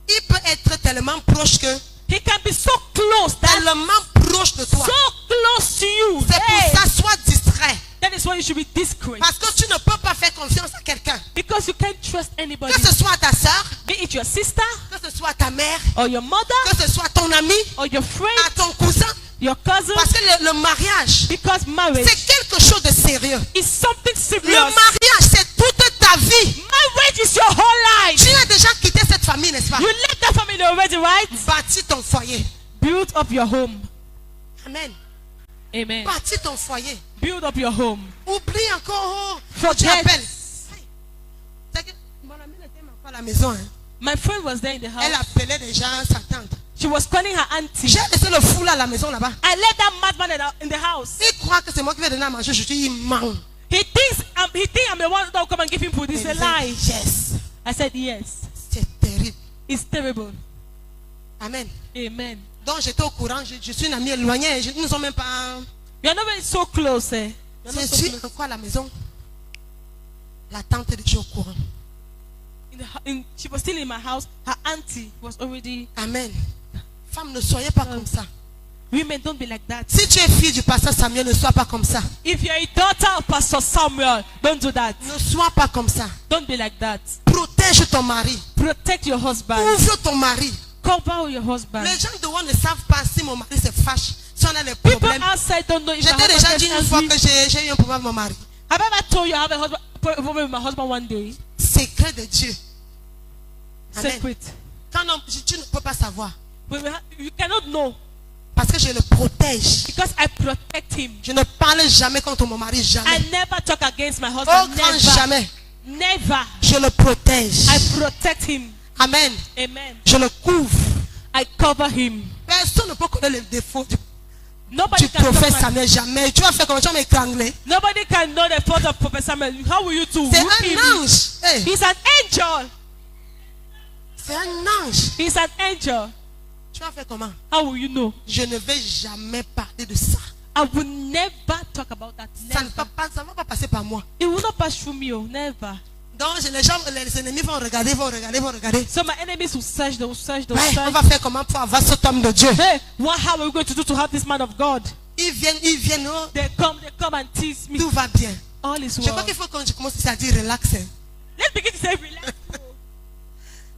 Il peut être tellement proche que, He can be so close, tellement proche de toi. so close to you. C'est Hey, pour ça, sois distrait. that is why you should be discreet. Parce que tu ne peux pas faire confiance à quelqu'un. Because you can't trust anybody. Que ce soit ta soeur, Be it your sister que ce soit ta mère, or your mother que ce soit ton ami, or your friend à ton cousin. your cousin, Parce que le mariage, because marriage c'est quelque chose de sérieux. is something Le serious. mariage, c'est toute ta vie. Marriage is your whole life. Tu as déjà quitté cette famille, n'est-ce pas? You left that family already, right? Bâtis ton foyer. Build up your home. Amen. Amen. Bâtis ton foyer. Build up your home. Oublie encore. Forget. Tu appelles. C'est que mon amie n'était même pas à la maison. Hein. My friend was there in the Elle house. appelait déjà sa tante. She was calling her auntie. J'ai laissé le fou là à la maison là-bas. I let that madman in the house. Il croit que c'est moi qui vais donner à manger. Je dis, il ment. He thinks I'm the one that will come and give him food. It's a Elle lie. dit, yes. I said yes. C'est terrible. It's terrible. Amen. Amen. Donc j'étais au courant. Je suis une amie éloignée. Nous ne sommes même pas. You're not very so close, eh? You're not Je so suis close. encore à la maison. La tante est déjà au courant. She was still in my house. Her auntie was already. Amen. Femme, ne soyez pas comme ça. Women, don't be like that. Si tu es fille du pasteur Samuel, ne sois pas comme ça. If you're a daughter of Pastor Samuel, don't do that. Ne sois pas comme ça. Don't be like that. Protège ton mari. Protect your husband. Ouvre ton mari. Cover your husband. Les gens dehors ne savent pas si mon mari se fâche, si on a des People problèmes. outside don't know if my J'étais husband déjà gets dit une fois angry. que j'ai eu un problème avec mon mari. Have I ever told you I have a problem with my husband one day? Secret de Dieu. Amen. Secret. Quand tu ne peux pas savoir. But you cannot know Parce que je le protège. because I protect him. Je ne parle jamais contre mon mari, I jamais. never talk against my Au husband. grand Never. jamais. Never. Je le protège. I protect him. Amen. Amen. Je le couvre. I cover him. Personne ne peut connaître les défauts du Nobody can prophète know my- Samuel, jamais. Tu vas faire comment? Tu vas m'étrangler. Nobody can know the fault of Prophet Samuel. How will you do? C'est Whip him. un ange. Hey, He's an angel. c'est un ange. He's an angel. Tu vas faire comment? How will you know? Je ne vais jamais parler de ça. I will never talk about that. Ça ne Never. va pas passer par moi. It will not pass through me. Oh, never. Donc les gens, les ennemis vont regarder, vont regarder. So my enemies will search. They will search. They will Ouais, on search. va faire comment pour avoir cet homme de Dieu? Hey, how are we going to do to have this man of God? Ils viennent, oh, They come and tease me. tout va bien. All is Je crois well. qu'il faut qu'on commence à dire relax. Hein. Let's begin to say relax.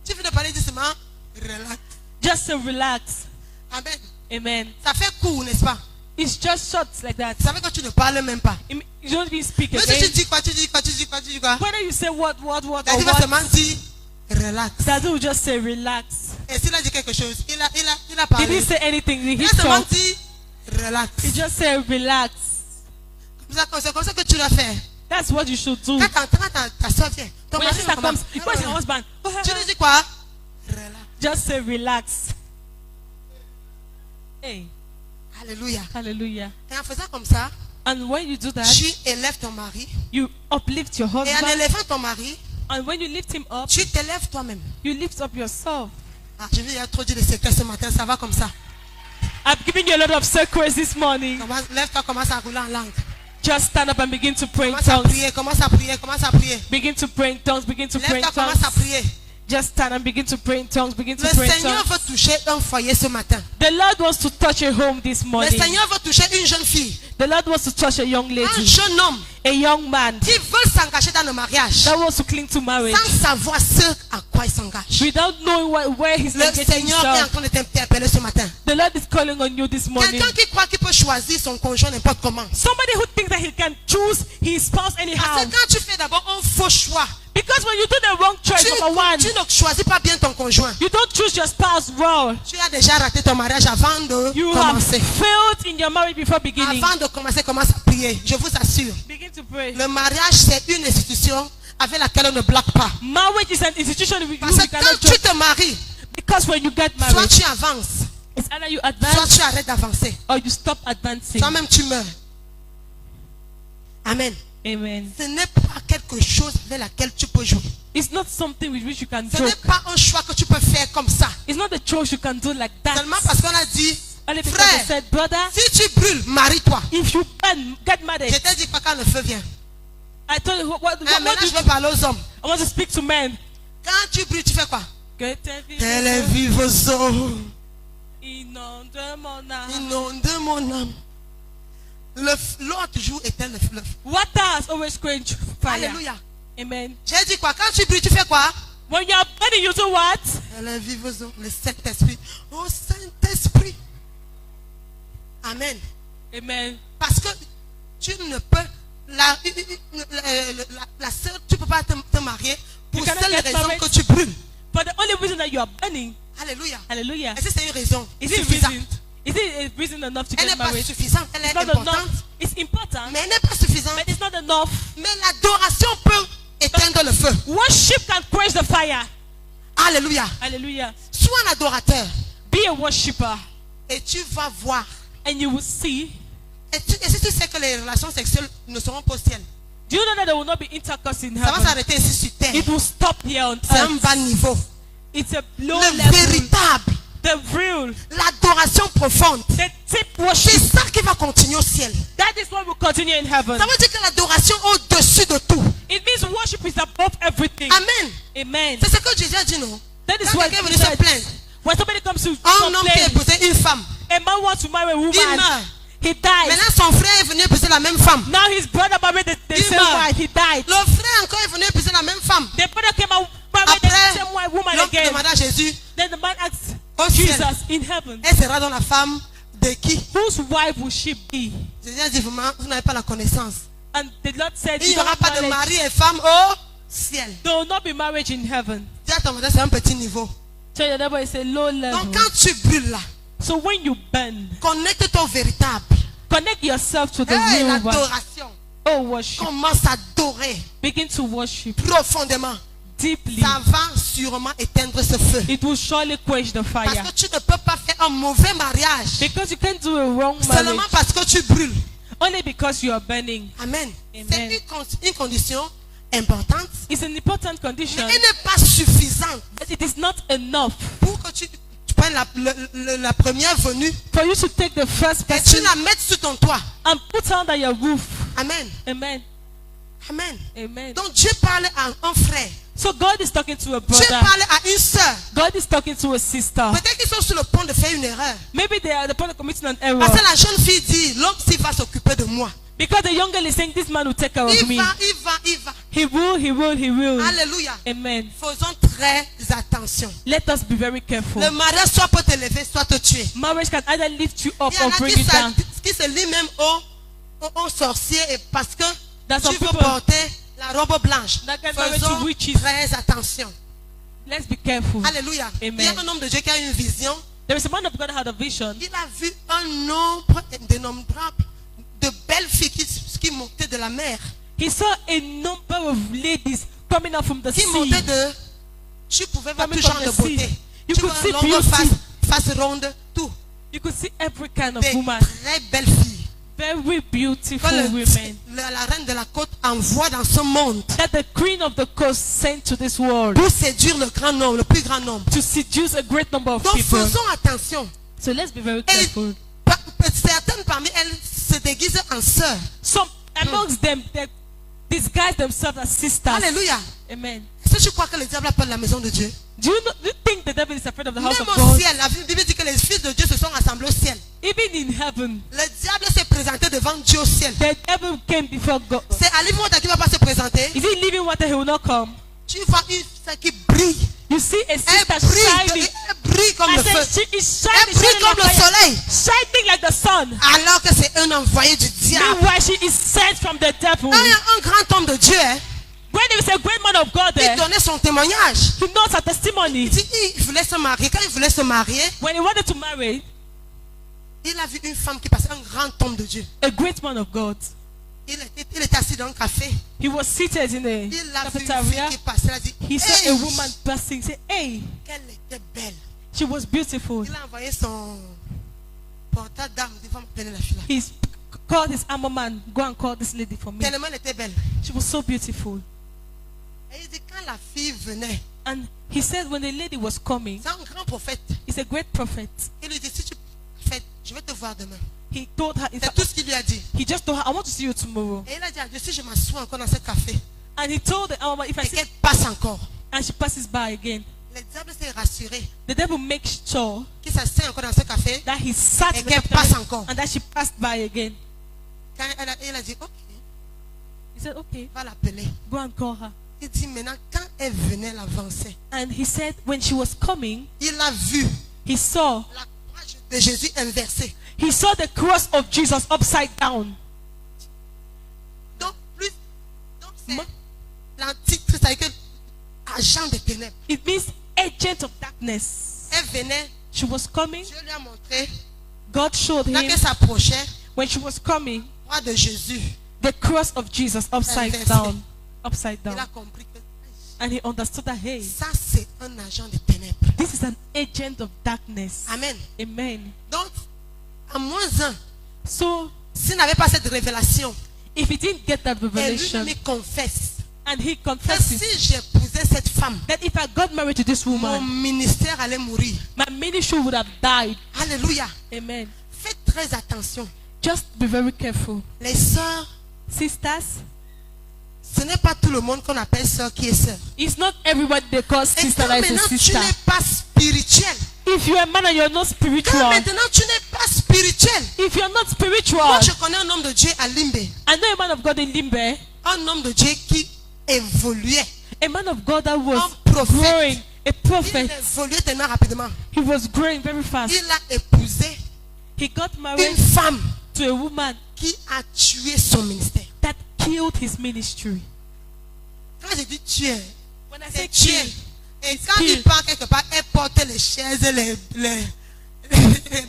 Tu veux de parler doucement? Relax. Just say relax. Amen. Amen. Ça fait court, n'est-ce pas? It's just short like that. Ça veut que tu ne parles même pas. You don't even speak Mais si tu again. dis quoi, tu dis quoi? Whether you say what, or Il va what, seulement dire relax. Daddy will just say relax. Et s'il a dit quelque chose, il a He parlé. didn't say anything. Il He a seulement talked. dit relax. He just said relax. C'est comme ça que tu dois faire. That's what you should do. Quand ta soeur vient, ton When your mari sister comment? comes, you put your husband. Tu lui dis quoi? Relax. Just say relax. Hey, Alléluia. hallelujah. Et en faisant comme ça, And when you do that, tu élèves ton mari. you uplift your Et en husband. élevant ton mari, And when you lift him up, tu t'élèves toi-même. you lift up yourself. Ah, je vais trop dire de secrets ce matin, ça va comme ça. I've given you a lot of secrets this morning. Lève-toi, commence à rouler en langue. Just stand up and begin to pray in Commence à tongues. prier, commence à prier, commence à prier. Begin to pray in tongues. Begin to pray in Lève-toi, commence à tongues. prier. Just stand and begin to pray in tongues. Begin to Le pray in Seigneur tongues. veut toucher un foyer ce matin. The Lord wants to touch a home this Le morning. Seigneur veut toucher une jeune fille, The Lord wants to touch a young un lady, jeune homme a young man qui veut s'engager dans le mariage that wants to cling to marriage sans savoir ce à quoi il s'engage. without knowing where he's Le engaging Seigneur est en himself. train de t'interpeller ce matin. The Lord is calling on you this morning. Quelqu'un qui croit qu'il peut choisir son conjoint n'importe comment. Somebody who thinks that he can choose his spouse Parce anyhow. que quand tu fais d'abord un faux choix, Because when you do the wrong choice, number one, tu ne choisis pas bien ton conjoint. you don't choose your spouse well. Tu as déjà raté ton mariage avant de You have commencer. failed in your marriage before beginning. Avant de commencer, commence à prier. Je vous assure. Begin to pray. Le mariage, c'est une institution avec laquelle on ne bloque pas. Marriage is an institution Parce you que quand cannot tu joke. te maries, Because when you get soit married, tu avances, it's either you soit advance tu arrêtes d'avancer. or you stop advancing. Toi-même, tu meurs. Amen. Amen. Ce n'est pas quelque chose avec laquelle tu peux jouer. It's not something with which you can Ce n'est joke. pas un choix que tu peux faire comme ça. It's not a choice you can do like that. Seulement parce qu'on a dit, Only because they frère, said, brother, si tu brûles, marie-toi. if you burn, get married. Je t'ai dit pas quand le feu vient. I told you what Maintenant, do je you vais parler aux hommes. I want to speak to men. Quand tu brûles, tu fais quoi? Get Telle est vive aux eaux, inonde mon âme. inonde mon âme. L'autre jour était le fleuve. Water has always quenched fire. Alléluia. Amen. J'ai dit quoi? Quand tu brûles, tu fais quoi? When you are burning, you do what? Elle est vive aux eaux, le Saint-Esprit. Oh Saint-Esprit. Amen. Amen. Parce que tu ne peux, la sœur, tu ne peux pas te marier pour You cannot seule get raison married. que tu brûles. But the only reason that you are burning, Alléluia. hallelujah, Est-ce que c'est une raison is it suffisante? reason? Is it a reason enough to Elle get n'est pas married? suffisante, elle It's est not importante, enough. It's important, mais elle n'est pas suffisante. but it's not enough. Mais l'adoration peut éteindre le feu. Worship can quench the fire. Alléluia. Hallelujah. Sois un adorateur Be a worshipper, et tu vas voir. and you will see. Et si tu sais que les relations sexuelles ne seront pas au ciel, Do you know that there will not be intercourse in ça va heaven? s'arrêter ici sur terre. It will stop here on C'est un earth. bas niveau. It's a low Le level. véritable, The real, l'adoration profonde, the deep c'est worship. ça qui va continuer au ciel. That is what will continue in heaven. Ça veut dire que l'adoration au-dessus de tout. It means worship is above everything. Amen. Amen. C'est ce que Jésus a dit, non? That is Quand what quelqu'un he venait se said. plaindre, When somebody comes to un homme qui a complain, épousé une femme, a man wants to marry a woman, il meurt. he dies. Maintenant, son frère est venu épouser la même femme. Now his brother married the Il same meurt. wife, he died. Le frère encore est venu épouser la même femme. The brother came and married Après, the same wife, woman l'homme again. demanda à Jésus, Then the man asked au ciel, Jesus in heaven, elle sera dans la femme de qui? whose wife will she be? Jésus a dit, vous n'avez pas la connaissance. And the Lord said, Il you n'y aura don't pas have de knowledge. mari et femme au ciel. There will not be marriage in heaven. Dis à ton voisin, c'est un petit niveau. So your neighbor is a low level. Donc quand tu brûles là, So when you burn, connecte-toi au véritable. connect yourself to the Hey, real one. l'adoration. Oh, worship. Commence à adorer Begin to worship profondément. deeply. Ça va sûrement éteindre ce feu. It will surely quench the Parce fire. que tu ne peux pas faire un mauvais mariage Because you can't do a wrong seulement marriage parce que tu brûles. only because you are burning. Amen. Amen. C'est une condition importante, It's an important mais condition, elle n'est pas suffisante but it is not enough pour que tu prennes la première venue for you to take the first et tu person la mettes sur ton toit. and put her under your roof. Amen. Amen. Amen. Amen. Donc Dieu parle à un frère. So God is talking to a Dieu brother. parle à une sœur. God is talking to a sister. Peut-être qu'ils sont sur le point de faire une erreur. Maybe they are the point of committing an error. Parce que la jeune fille dit, l'homme s'il va s'occuper de moi. Because the young girl is saying, this man will take care of Il me. va, il va, il va. He will, he will, he will. Alléluia. Amen. Faisons très attention. Let us be very careful. Le mariage soit peut t'élever, soit te tuer. Marriage can either lift you up Il y en or a bring qui, you down. qui se lient même au sorcier et parce que That's tu some veux people porter la robe blanche. that get married to Faisons witches. très attention. Let's be careful. Alléluia. Amen. Il y a un homme de Dieu qui a une vision. There is a man of God that had a vision. Il a vu un nombre dénombrable de belles filles qui montaient de la mer. He saw a number of ladies coming out from the Qui sea. montaient de... Tu pouvais voir Coming tout genre from de the beauté. sea. You Tu could vois see longue beauty. face ronde, tout. You could see every kind of Des woman. très belles filles. Very beautiful Quand women. la reine de la côte envoie dans ce monde That the queen of the coast sent to this world pour séduire le grand nombre, le plus grand nombre. to seduce a great number of Donc people. faisons attention. So let's be very Et careful. certaines parmi elles se déguisent en sœurs. Some amongst them, they disguise themselves as sisters. Alléluia. Amen. Est-ce que tu crois que le diable appelle la maison de Dieu? Do you think the devil is afraid of the house Même of au God? ciel, la Bible dit que les fils de Dieu se sont rassemblés au ciel. Even in heaven, Le diable s'est présenté devant Dieu au ciel. the devil came before God. C'est Ali Water qui ne va pas se présenter. Is he living water? He will not come. Tu vois une sœur qui brille. You see a Elle sister brille, shining. elle brille comme I le said feu. she is Elle shining, brille shining comme like le fire, soleil. shining like the sun. Alors que c'est un envoyé du diable. Meanwhile, she is sent from the devil. Quand il y a un grand homme de Dieu, hein, When there is a great man of God il there, donnait son témoignage. he knows her testimony. Il dit, il voulait se marier. Quand il voulait se marier, When he wanted to marry il a vu une femme qui passait, un grand homme de Dieu. a great man of God, Il était assis dans un café. he was seated in a Il a vu une cafeteria. fille qui passait. Il a dit, He saw hey, a woman passing. Say, hey, qu'elle était belle. she was beautiful. Il a envoyé son portable d'âme. Il va m'appeler la fille là. He called his armor man, go and call this lady for me. Tellement elle était belle. She was so beautiful. Et il dit, quand la fille venait, And he said when the lady was coming, c'est un grand prophète. he's a great prophet. Il lui dit, si tu fais, je vais te voir demain. He told her, C'est tout ce qu'il lui a dit. he just told her, I want to see you tomorrow. Et il a dit à Dieu, si je m'assois encore dans ce café, And he told the armor man, if I et see, qu'elle passe encore, and she passes by again, le diable s'est rassuré the devil makes sure qu'il s'assied encore dans ce café. that he sat Et in the qu'elle cafeteria passe encore. and that she passed by again. Quand il a dit, ok, He said, okay, va l'appeler. go and call her. Il dit, maintenant, quand elle venait l'avancer, And he said when she was coming, il a vu he saw la croix de Jésus inversé. He saw the cross of Jesus upside down. Donc c'est l'anticrist, c'est-à-dire que agent des ténèbres. It means agent of darkness. Elle venait, She was coming. Dieu lui a montré, God showed quand him elle s'approchait, when she was coming, croix de Jésus, the cross of Jesus upside Inversé. down. Upside il a down. compris que And he understood that, hey, ça c'est un agent des ténèbres. this is an agent of darkness. Amen. Amen. Donc, à -1, So, s'il n'avait pas cette révélation, if he didn't get that et revelation, lui-même il confesse and he que confesses si j'épousais cette femme, that if I got married to this mon woman, ministère allait mourir. my ministry would have died. Alléluia. Amen. Faites très attention. Just be very careful. Les sœurs, Sisters, ce n'est pas tout le monde qu'on appelle sœur qui est sœur. it's not everybody they call Et sister quand that is maintenant a tu sister. n'es pas spirituel, If you're a man and you're not quand spiritual, maintenant tu n'es pas spirituel, if you're not moi spiritual, je connais un homme de Dieu à Limbe, I know a man of God in Limbe, un homme de Dieu qui évoluait. a man of God that was Un prophète. growing, a Il prophet. évoluait tellement rapidement. He was growing very fast. Il a épousé He got une married femme to a woman qui a tué son ministère. that killed his ministry. Quand je dis tuer, When I c'est say tuer. kill, Et quand kill. il part quelque part, elle porte les chaises, les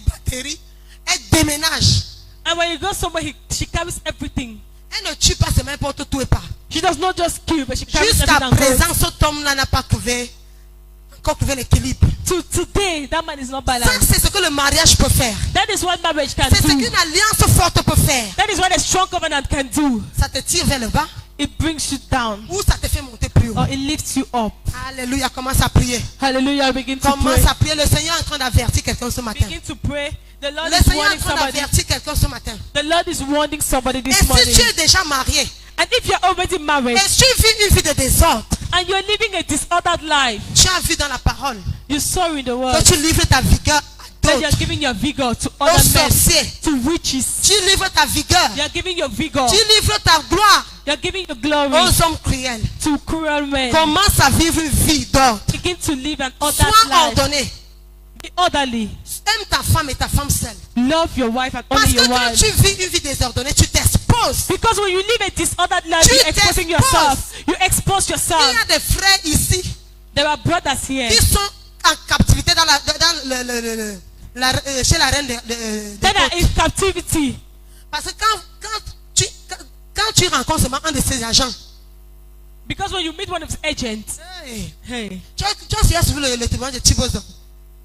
batteries. Elle déménage. and when you go somewhere, she carries everything. Elle ne tue pas seulement, elle porte tout et pas. She does not just kill, but she carries Jusqu'à everything. and présent, goes. cet homme-là n'a pas encore trouvé l'équilibre. To today, that man is not Ça, balanced. c'est ce que le mariage peut faire. That is what marriage can C'est ce do. qu'une alliance forte peut faire. That is what a strong covenant can do. Ça te tire vers le bas It brings you down, ou ça te fait monter plus haut. or it lifts you up. Alléluia, commence à prier. Hallelujah. Begin to pray. Commence à prier. Le Seigneur est en train d'avertir quelqu'un ce matin. Begin to pray. The Lord Le is Seigneur est en warning train somebody. d'avertir quelqu'un ce matin. The Lord is warning somebody Et this si morning. tu es déjà marié And if you're already married et tu vis une vie de désordre, and you're living a disordered life, tu as vu dans la parole you saw in the que word tu livres ta vigueur à that you're d'autres, giving your vigor to aux other men, sorciers. to witches. Tu livres ta vigueur. You're giving your vigor. Tu livres ta gloire You're giving your glory aux hommes cruels. to cruel men. Commence à vivre une vie d'ordre. Begin to live an ordered Sois life. ordonné. Be orderly. Aime ta femme et ta femme seule. Love your wife and Parce only que your quand wife. tu vis une vie désordonnée, tu t'exposes. Because when you live a disordered life, Tu you're exposing t'exposes. yourself. You expose Il y yourself. a des frères ici There are brothers here qui sont en captivité chez la reine that are des in captivity. Parce que quand tu rencontres seulement un de ces agents, Because when you meet one of his agents, hey, hey, tu as suivi le témoignage de Thibaut.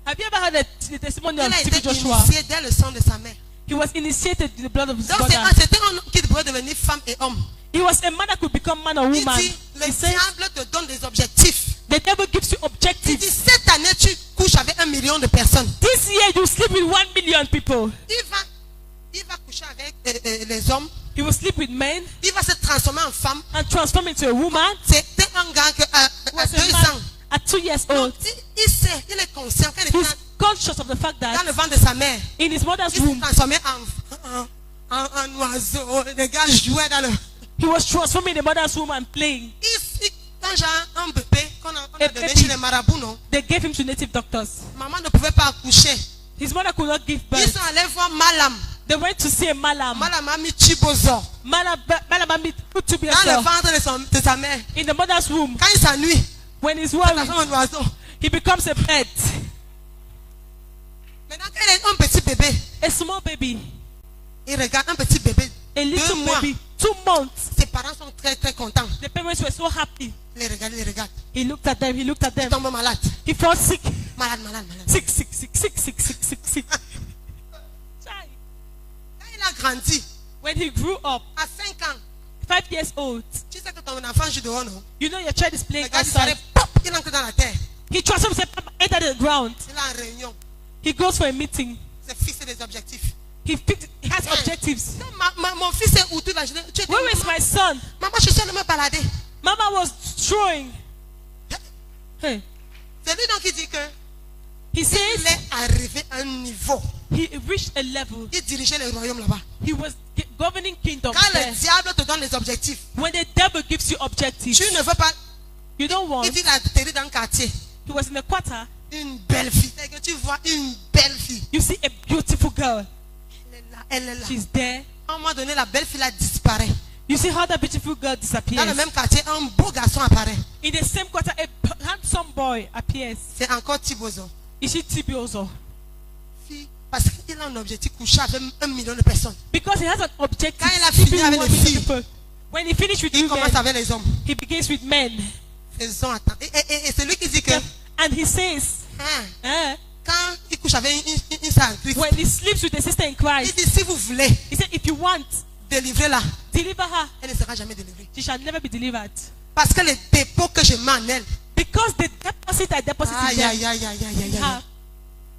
have you ever heard the testimony Il of a Stephen été Joshua? initié dès le sang de sa mère. He was initiated in the blood of his Donc brother. c'était un homme qui pouvait devenir femme et homme. He was a man that could become man or Il woman. dit, le He said, diable te donne des objectifs. the devil gives you Il objectives. dit, cette année, tu couches avec 1 million de personnes. This year you sleep with 1 million people. Il va coucher avec les hommes. He will sleep with men Il va se transformer en femme. and transform into a woman. C'était un gars à Was 2 a man ans. at 2 years Donc, old. il sait, il est conscient qu'il était He's conscious of the fact dans that le ventre de sa mère. in his mother's Il s'est womb, transformé en oiseau. Les gars jouaient dans le... he was transforming the mother's womb and playing. Quand j'ai un bébé, qu'on a donné baby. chez les marabouts, non? They gave him to native doctors. Maman ne pouvait pas accoucher. His mother could not give Ils birth. sont allés voir Malam. They went to see a malam. Malam a mis Chibozo Malam put to be dans le ventre de sa mère. in the mother's womb. Quand il s'ennuie, When he's il worried, transforme en oiseau. he becomes a pet. Maintenant, quand il est un petit bébé, A small baby, il regarde un petit bébé. a 2 little mois. baby, 2 months. Ses parents sont très très contents. The parents were so happy. Les regarde. He looked at them. Il tombe malade. He felt sick. Malade. Sick. Quand il a grandi, When he grew up, à 5 ans, 5 years old, tu sais que ton enfant joue dehors, non? you know your child is Le playing gars disparaît, outside. pop, il entre dans la terre. He transforms himself, enter the ground. Il a une réunion. He goes for a meeting. C'est fixer des objectifs. He has objectives. Non, mon fils est où toute la journée? Tu es Where is my son? maman, je suis allée me balader. Mama was throwing. Hey. C'est lui donc qui dit que He il says est arrivé à un niveau. he reached a level. Il dirigeait le royaume là-bas. He was governing kingdoms Quand there. le diable te donne les objectifs, When the devil gives you objectives, tu ne veux pas. you don't want. Il dit il a atterri dans le quartier. He was in a quarter. une belle fille. C'est que tu vois une belle fille. You see a beautiful girl. Elle est là, elle est là. She's there. À un moment donné, la belle fille là disparaît. You see how that beautiful girl Dans disappears. le même quartier, un beau garçon apparaît. In the same quarter, a handsome boy appears. C'est encore Thibauzon. Is she Tibiozo? Fille, parce qu'il a un objectif couché avec 1 million de personnes. Because he has an objective. Quand il a keeping fini avec 1 les million filles, people. When he finished with Il women, commence avec les hommes. he begins with men. Faisons attention. Et c'est lui qui dit que And he says, hein, quand il couche avec une sœur en Christ, when he sleeps with a sister in il Christ, dit si vous voulez he said, if you want, délivrer là, deliver her. elle ne sera jamais délivrée. She shall never be delivered. Parce que les dépôts que je mets en elle, Because the deposit I deposit in aïe, them, aïe, aïe, aïe, aïe, aïe, her. aïe.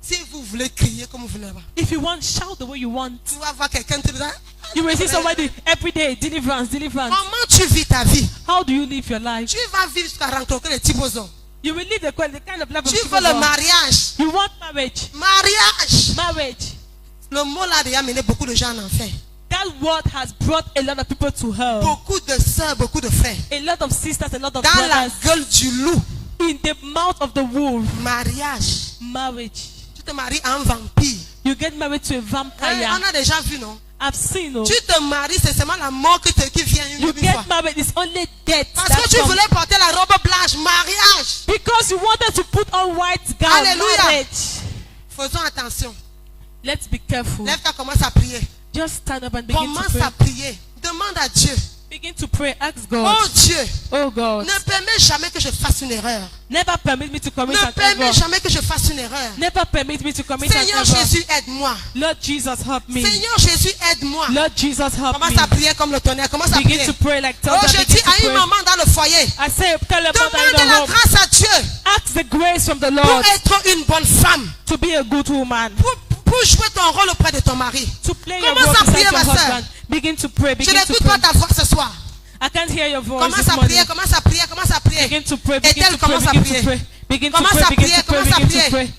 Si vous voulez crier comme vous voulez là-bas, If you want, shout the way you want. tu vas voir quelqu'un te dire, You will see somebody every day, deliverance, deliverance. comment tu vis ta vie? How do you live your life? Tu vas vivre jusqu'à rencontrer les Thibauzons. You will live the kind of life of Tu veux people le who- mariage. You want marriage. Mariage. Marriage. Le mot là a déjà mené beaucoup de gens en enfer. That word has brought a lot of people to hell. Beaucoup de sœurs, beaucoup de frères. A lot of sisters, a lot of Dans la brothers. gueule du loup. In the mouth of the wolf. Mariage. Marriage. Tu te maries à un vampire. You get married to a Hein, vampire. on a déjà vu, non? I've seen. Oh. Tu te maries, c'est seulement la mort qui vient You une fois. get married, it's only death. Parce that que tu comes. voulais porter la robe blanche. Mariage. Because you wanted to put on white gown. Alléluia. Marriage. Faisons attention. Let's be careful. Lève-toi, commence à prier. Just stand up and begin to Commence pray. à prier. Demande à Dieu. Begin to pray. Ask Oh God. Dieu, Oh God. ne permets jamais que je fasse une erreur. Never permit me to commit Ne an permets error. jamais que je fasse une erreur. Never permit me to commit an Seigneur error. Jésus, aide-moi. Lord Jesus, help me. Seigneur Jésus, aide-moi. Lord Jesus, help Commence à me. prier comme le tonnerre. Commence à Begin prier. to pray like Oh, thunder. je Begin dis to à une pray. maman dans le foyer, I say, tell a mother demande in the la home. grâce à Dieu Ask the grace from the pour Lord être une bonne femme. to be a good woman. Pour jouer ton rôle auprès de ton mari. To play your Commence role à beside prier, your ma sœur. husband. Begin to pray. Je Begin to n'écoute pray. pas ta voix ce soir. I can't hear your voice Commence this à morning. prier, commence à prier, commence à prier. Begin to pray. Et Begin elle to pray. commence à Begin prier. to pray. Begin to Commence pray. à Begin prier, to pray. commence à Begin to prier. pray.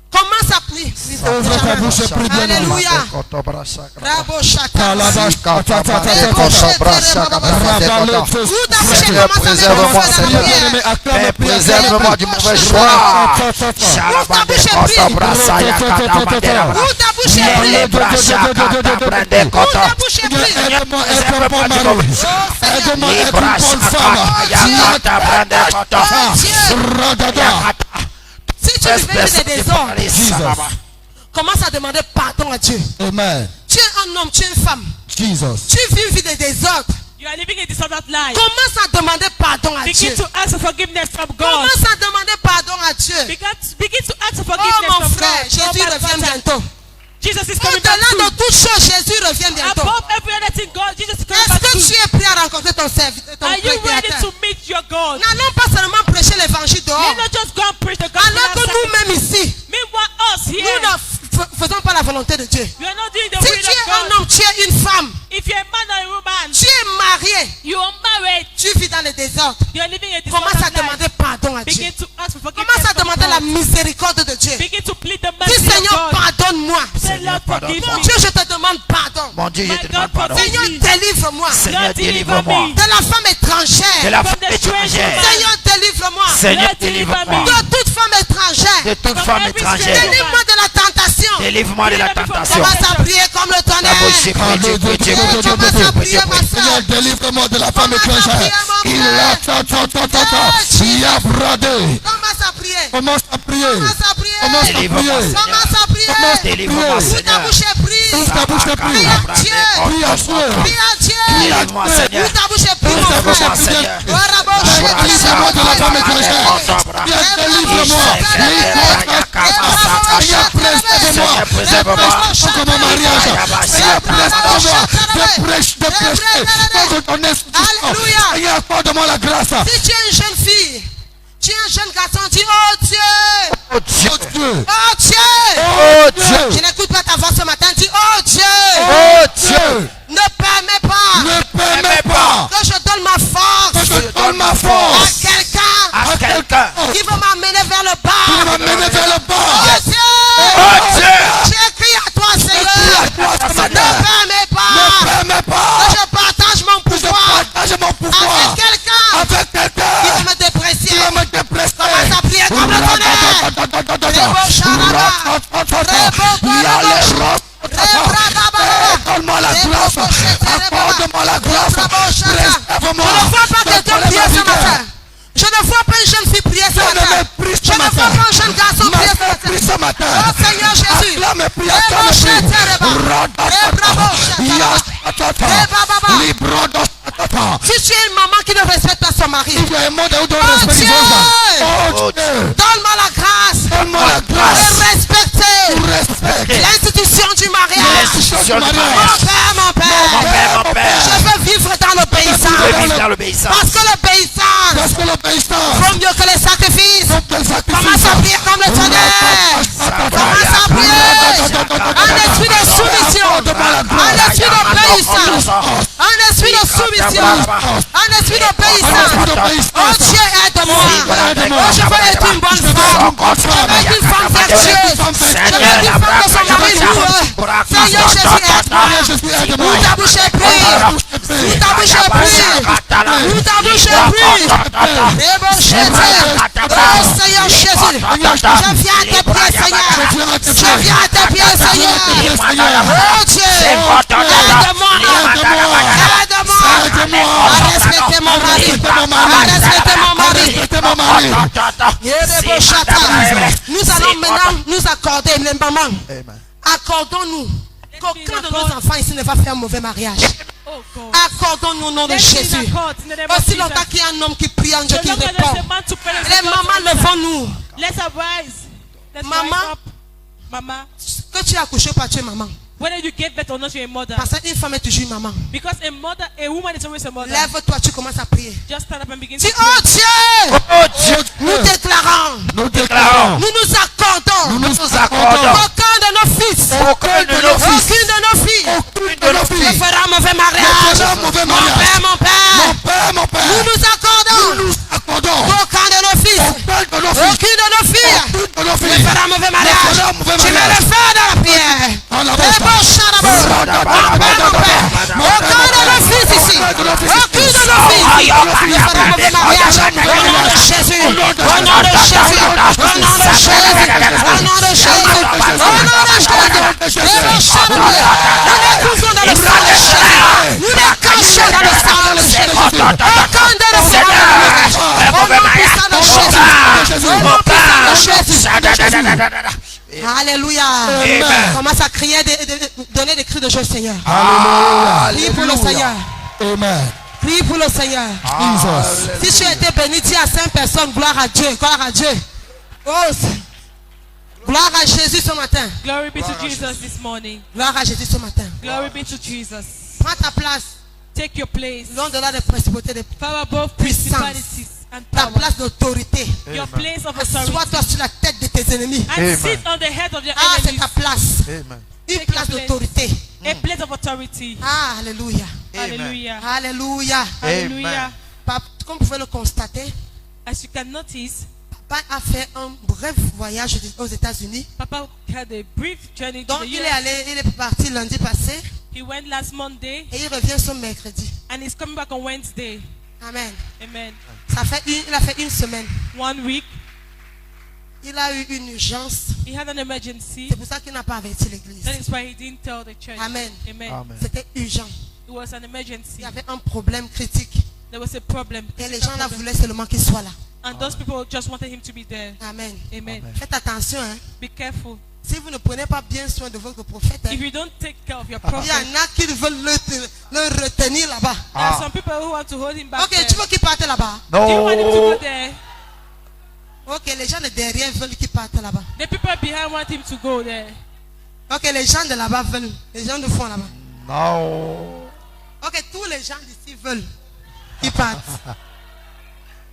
Commence à prier. Ouvre ta bouche et prie bien. Alléluia. Kalabash, Bravo, chata. kata, kata, kata, Seigneur, préserve-moi, Seigneur bien-aimé, acclame et préserve-moi du mauvais choix. Ouvre ta bouche et prie. Ouvre ta bouche et prie. Ouvre ta bouche et prie. Aide-moi, aide-moi, mon mari. Aide-moi, aide une bonne femme. Radada. Si tu fais des désordres, commence à demander pardon à Dieu. Amen. Tu es un homme, tu es une femme. Jesus. Tu vis une vie de désordre. You are living a disordered life. Commence à demander pardon à Dieu. Begin to ask for forgiveness from God. Commence à demander pardon à Dieu. Begin to ask for Oh forgiveness mon from frère, God. Jésus Oh, my revient brother. bientôt. Jesus is coming back Au-delà soon. de toute chose, Jésus revient bientôt. Above every other thing, God, Jesus is coming Est-ce back que tu soon. es prêt à rencontrer ton serviteur, ton Are you ready créateur? to meet your God? N'allons pas seulement prêcher l'évangile dehors. You're not just go and preach the gospel Alors que outside. nous-mêmes ici, Meanwhile, us nous here, ne faisons pas la volonté de Dieu. we are not doing the Si will tu es of un God. homme, tu es une femme, If you're a man or a woman, tu es marié, you are married, tu vis dans le désordre, you are living a commence à disordered life. demander pardon à Dieu. Begin to ask for forgiveness Commence à from demander la God. miséricorde de Dieu. Begin to plead the Dis mercy of Seigneur, God. pardonne-moi. Say, Lord, forgive Mon me. Dieu, je te demande pardon. Mon Dieu, je My te God, demande pardon. forgive Seigneur, me. délivre-moi Seigneur, Lord, deliver délivre-moi. me. de la femme étrangère. De la From femme the strange étrangère. woman. Seigneur, délivre-moi Seigneur, Lord, deliver délivre-moi. me. de toute femme étrangère. De toute From femme every étrangère. strange Délivre-moi de la tentation. Délivre-moi de la tentation. Commence à prier comme le tonnerre. Seigneur, délivre-moi de la femme étrangère. Il a ta ta ta ta ta. Il a bradé. Commence à prier. Commence à prier. Commence à prier. Commence à Délivre-moi. prier. Commence à prier. Commence à Ouvre délivre-moi, ta Seigneur. bouche et prie. Ouvre ta bouche et prie. Prie à Dieu. Prie à Dieu. Prie à Dieu. Délivre-moi, Seigneur. Ouvre ta bouche et prie, Ouvre ta mon bouche frère. et prie, Seigneur. Délivre-moi de la femme étrangère. Délivre-moi. Seigneur, préserve-moi. Pour mon mariage. Seigneur, préserve-moi. De prêcher. Pour ton esprit. Alléluia. Seigneur, accorde-moi la grâce. Si tu es une jeune fille, tu es un jeune garçon, dis oh Dieu. Oh Dieu. Oh Dieu. Oh Dieu. Je n'écoute pas ta voix ce matin, dis oh Dieu. Oh Dieu. Ne permets pas Ne permets pas que je donne ma force que je donne ma à force quelqu'un à quelqu'un qui veut m'amener vers le qui bas. va m'amener vers le bas. Oh Dieu. Oh Dieu. J'écris à toi Crie Seigneur. à toi, Ne Seigneur. permets Ne pas permets que pas je partage mon que je pouvoir partage mon pouvoir avec quelqu'un avec qui quelqu'un va me qui déprécier. va me déplacer. Commence à prier comme le tonnerre. soumission. Un esprit d'obéissance. Oh Dieu, aide-moi. Oh, je veux être une bonne femme. Je veux être une femme vertueuse. Je veux être une femme que son mari loue. Seigneur Jésus, aide-moi. Où ta bouche est prise. Où ta bouche est prise. Où ta bouche est prise. Et bon Jésus. Oh Seigneur Jésus. Je viens à tes pieds, Seigneur. Je viens à tes pieds, Seigneur. Oh Dieu. Aide-moi. Aide-moi. À respecter mon mari. À respecter mon mari. Nous allons maintenant nous accorder, les mamans. Accordons-nous qu'aucun de nos enfants ici ne va faire un mauvais mariage. Accordons-nous au nom de Jésus. Aussi longtemps qu'il y a un homme qui prie en Dieu qui répond. Les mamans, levons-nous. Maman, que tu as accouché par tu es maman. Whether you gave birth or not, you're a mother. Parce qu'une femme est toujours une maman. Because a woman is always a mother. Lève-toi, tu commences à prier. Just stand up and begin Dis, to pray. oh Dieu, nous déclarons, nous nous accordons, aucun de nos fils, aucune de nos filles, ne fera un mauvais mariage. Mon père, nous nous accordons, aucun de nos fils, aucune de nos filles, ne fera un mauvais mariage. Tu mets le feu dans la prière. Aucun de nos fils ici, aucune de nos filles ne fera un mauvais mariage. Au nom de Jésus, au nom de Jésus, au nom de Jésus, au nom de Jésus, au nom de Jésus. Nous les cousons dans le sang de Jésus. Nous les cachons dans le sang de Jésus. Aucun de nos fils ne fera un mauvais mariage. Au nom puissant de Jésus. Alléluia. Commence à crier, donner des cris de joie au Seigneur. Prie pour le Seigneur. Amen. Prie pour le Seigneur. Si tu as été béni, dis à 5 personnes, gloire à Dieu, gloire à Dieu. Oh, gloire à Jésus ce matin. Glory be to Jesus this morning. Gloire à Jésus ce matin. Glory be to Jesus. Prends ta place. Take your place. Loin de là des principautés, des Far above puissances. principalities and Ta power. place d'autorité. Your place of authority. Assois-toi sur la tête de tes ennemis. And sit on the head of your Ah, c'est enemies. ta place. Amen. Une place d'autorité. A place of authority. Ah, alléluia. Hallelujah. Alléluia. Hallelujah. Comme vous pouvez le constater, As you can notice, Papa a fait un bref voyage aux États-Unis. Papa had a brief journey to Donc the il US. est parti lundi passé He went last Monday et il revient ce mercredi. and he's coming back on Wednesday. Amen. Amen. Il a fait une semaine. 1 week. Il a eu une urgence. He had an emergency. C'est pour ça qu'il n'a pas averti l'église. That is why he didn't tell the church. Amen. Amen. C'était urgent. It was an emergency. Il y avait un problème critique. There was a problem. Et les gens là voulaient seulement qu'il soit là. And those people just wanted him to be there. Amen. Amen. Faites attention. Hein. Be careful. Si vous ne prenez pas bien soin de votre prophète, hein, If you don't take care of your il y prophet, en a qui veulent le retenir là-bas. there are some people who want to hold him back Ok, there. tu veux qu'il parte là-bas? Do you want him to go there? Ok, les gens de derrière veulent qu'il parte là-bas. The people behind want him to go there. Ok, les gens de là-bas veulent. Les gens de fond là-bas. No. Ok, tous les gens d'ici veulent qu'il parte.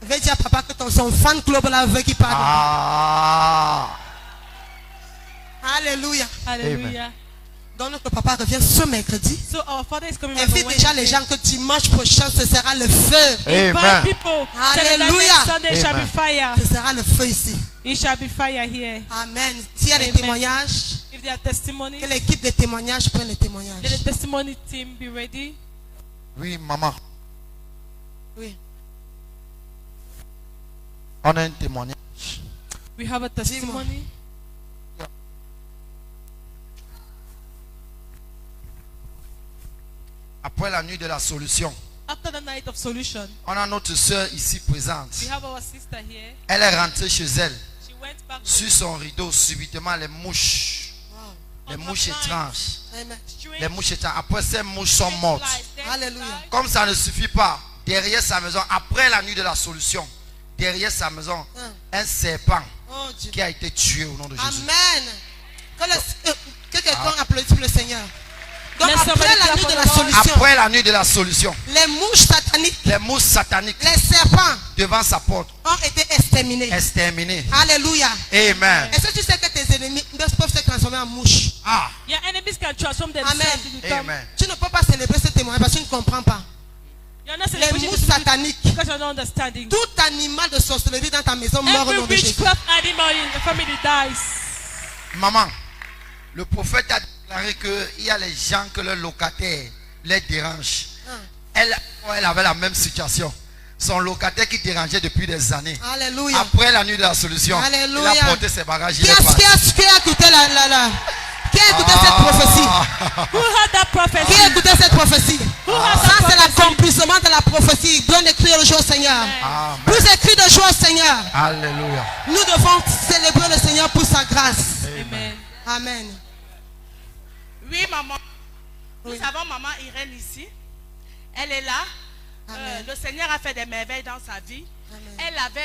Je vais dire à papa que son fan club là veut qu'il parte. Alléluia. Hallelujah. Donc notre papa revient ce mercredi. So our father is coming back on Invite déjà les Wednesday. gens que dimanche prochain ce sera le feu. Invite Amen. people. Tell them that Hallelujah. next Sunday shall be Amen. fire. Ce sera le feu ici. It shall be fire here. Amen. S'il y a des Amen. témoignages, If there are testimonies, que l'équipe de témoignages prenne les témoignages. let the testimony team be ready. Oui, maman. Oui. On a un témoignage. We have a testimony. Après la nuit de la solution, After the night of solution, on a notre soeur ici présente. we have our sister here. Elle est rentrée chez elle. She went back Sur son rideau, subitement, les mouches. Les mouches étranges. Amen. Les mouches étranges. Après, ces mouches sont mortes. Alléluia. Comme ça ne suffit pas, derrière sa maison, après la nuit de la solution, derrière sa maison, un serpent Oh Dieu. qui a été tué au nom de Jésus. Amen. Que quelqu'un applaudisse pour le Seigneur. Donc Let après somebody la clap nuit for de the la Lord. solution, Après la nuit de la solution, les mouches sataniques, les mouches sataniques les serpents devant sa porte, ont été exterminés. exterminées. Alléluia. Amen. Est-ce que tu sais que tes ennemis peuvent se transformer en mouches? Ah, Your enemies can transform themselves Amen. to become. amen. Tu ne peux pas célébrer ce témoignage parce que tu ne comprends pas. Les mousses sataniques. Because you're not understanding. Tout animal de sorcellerie dans ta maison meurt au Every nom de Jésus. witchcraft animal in the family dies. Maman, le prophète a déclaré qu'il y a les gens que leurs locataires les dérangent. Elle avait la même situation. Son locataire qui dérangeait depuis des années. Alléluia. Après la nuit de la solution, Alléluia. il a porté ses bagages. Qui a écouté qui a écouté cette prophétie? Who heard that prophecy? Qui a écouté cette prophétie? Ça c'est l'accomplissement de la prophétie. Donne des cris de joie au Seigneur. Amen. Plus des cris de joie au Seigneur. Alléluia. Nous devons célébrer le Seigneur pour sa grâce. Amen. Amen. Oui, maman. Oui. Nous avons maman Irène ici. Elle est là. Amen. Le Seigneur a fait des merveilles dans sa vie. Amen. Elle avait